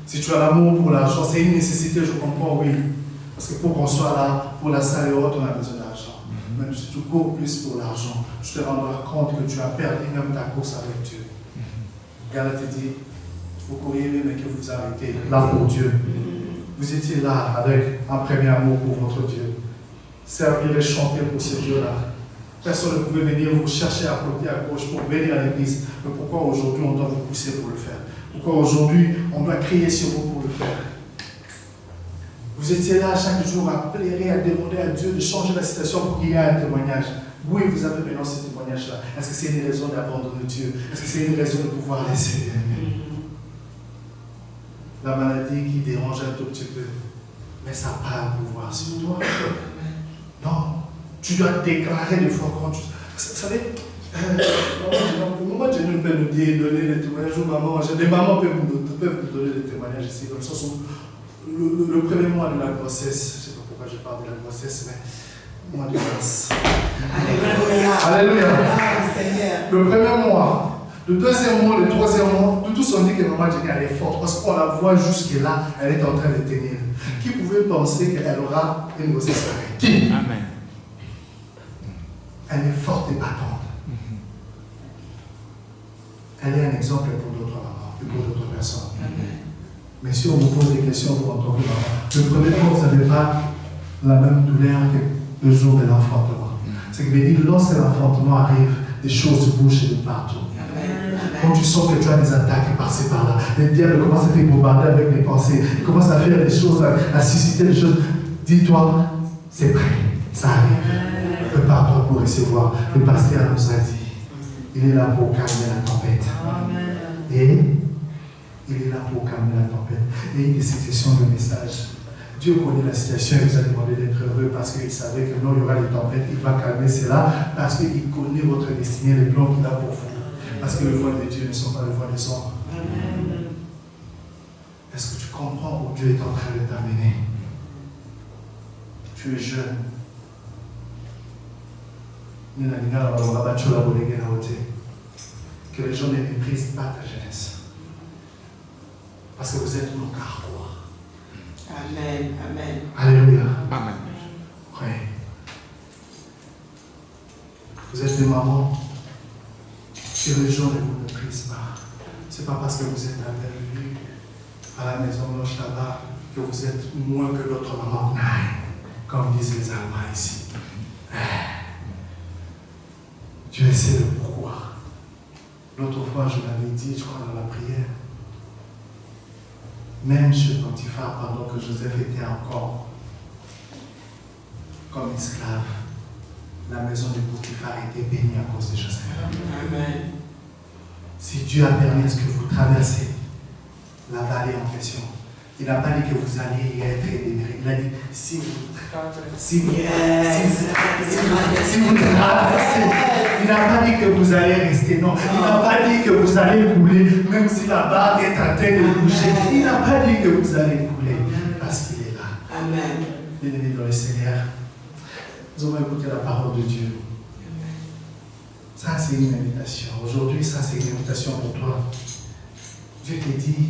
Si tu as l'amour pour l'argent, c'est une nécessité, je comprends, oui. Parce que pour qu'on soit là, pour la salle et autres, on a besoin d'argent. Même si tu cours plus pour l'argent, tu te rendras compte que tu as perdu même ta course avec Dieu. Regarde, te dit, vous courriez mais que vous arrêtez là pour Dieu. Vous étiez là avec un premier amour pour votre Dieu. Servir et chanter pour ce Dieu-là. Personne ne pouvait venir vous chercher à côté, à gauche pour venir à l'église. Mais pourquoi aujourd'hui on doit vous pousser pour le faire? Pourquoi aujourd'hui on doit crier sur vous pour le faire? Vous étiez là chaque jour à pleurer, à demander à Dieu de changer la situation pour qu'il y ait un témoignage. Oui, vous avez maintenant ce témoignage-là. Est-ce que c'est une raison d'abandonner Dieu? Est-ce que c'est une raison de pouvoir laisser la maladie qui dérange un tout petit peu? Mais ça n'a pas un pouvoir sur toi. Non. Tu dois déclarer des fois quand tu... Vous savez, moi, je ne peux nous dire, donner des témoignages aux mamans. Des mamans peuvent nous donner des témoignages ici, dans le sens où le premier mois de la grossesse, je ne sais pas pourquoi je parle de la grossesse, mais mois de grâce. Alléluia. Alléluia. Seigneur. Le premier mois, le deuxième mois, le troisième mois, de tous on dit que maman Jenny elle est forte parce qu'on la voit jusque-là, elle est en train de tenir. Qui pouvait penser qu'elle aura une grossesse pareille? Qui? Amen. Elle est forte et battante. Elle est un exemple pour d'autres mamans et pour d'autres personnes. Mais si on vous pose des questions pour entendre maman, le premier jour, vous n'avez pas la même douleur que le jour de l'enfantement. C'est que lorsque l'enfantement arrive, des choses bougent de partout. Quand tu sens que tu as des attaques par-ci par-là, le diable commence à te bombarder avec des pensées, il commence à faire des choses, à susciter des choses. Dis-toi, c'est prêt, ça arrive. Prépare-toi pour recevoir. Le pasteur nous a dit, il est là pour calmer la tempête. Et il est là pour calmer la tempête. Et c'était son message. Dieu connaît la situation, il vous a demandé d'être heureux parce qu'il savait que non, il y aura des tempêtes, il va calmer cela parce qu'il connaît votre destinée, les plans qu'il a pour vous. Parce que les voies de Dieu ne sont pas les voies des hommes. Est-ce que tu comprends où Dieu est en train de t'amener? Tu es jeune. Que les gens ne méprisent pas ta jeunesse. Parce que vous êtes mon carrefour. Amen. Amen. Alléluia. Amen. Oui. Vous êtes des mamans. Que les gens ne vous méprisent pas. Ce n'est pas parce que vous êtes à Bellevue, à la Maison Blanche là-bas, que vous êtes moins que d'autres mamans. Comme disent les Allemands ici. Dieu sait le pourquoi. L'autre fois, je l'avais dit, je crois, dans la prière. Même chez Potiphar, pendant que Joseph était encore comme esclave, la maison de Potiphar était bénie à cause de Joseph. Amen. Si Dieu a permis à ce que vous traversez la vallée en question, il n'a pas dit que vous alliez y être libérés. Il a dit, si vous traversez, il n'a pas dit que vous allez rester, non. Il n'a pas dit que vous allez couler, même si la barre est en train de bouger. Il n'a pas dit que vous allez couler, parce qu'il est là. Amen. Bien-aimés dans le Seigneur, nous allons écouter la parole de Dieu. Ça, c'est une invitation. Aujourd'hui, ça, c'est une invitation pour toi. Dieu te dit,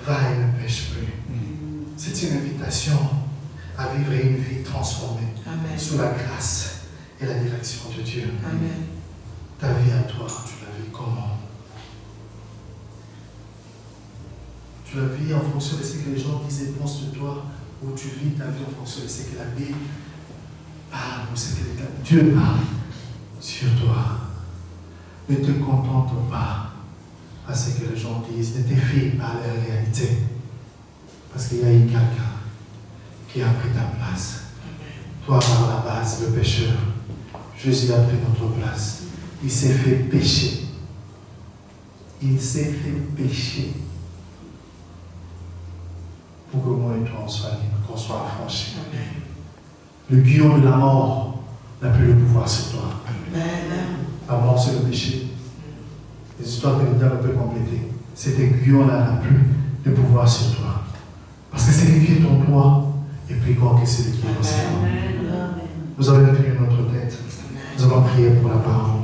va et ne pêche plus. C'est une invitation à vivre une vie transformée. Amen. Sous la grâce et la direction de Dieu. Amen. Ta vie à toi, tu la vis comment? Tu la vis en fonction de ce que les gens disent et pensent de toi, ou tu vis ta vie en fonction de ce que la Bible parle, ou ce que Dieu parle sur toi. Ne te contente pas à ce que les gens disent, ne te fie pas à la réalité. Parce qu'il y a eu quelqu'un qui a pris ta place. Toi, par la base, le pécheur, Jésus a pris notre place. Il s'est fait pécher. Il s'est fait pécher pour que moi et toi on soit libres, qu'on soit affranchis. Le guillon de la mort n'a plus le pouvoir sur toi. La mort, c'est le péché. Les histoires que le diable peut compléter. Cet aiguillon-là n'a plus de pouvoir sur toi. Parce que celui qui est en toi est plus grand que celui qui est au ciel. Nous allons incliner notre tête. Nous allons prier pour la parole.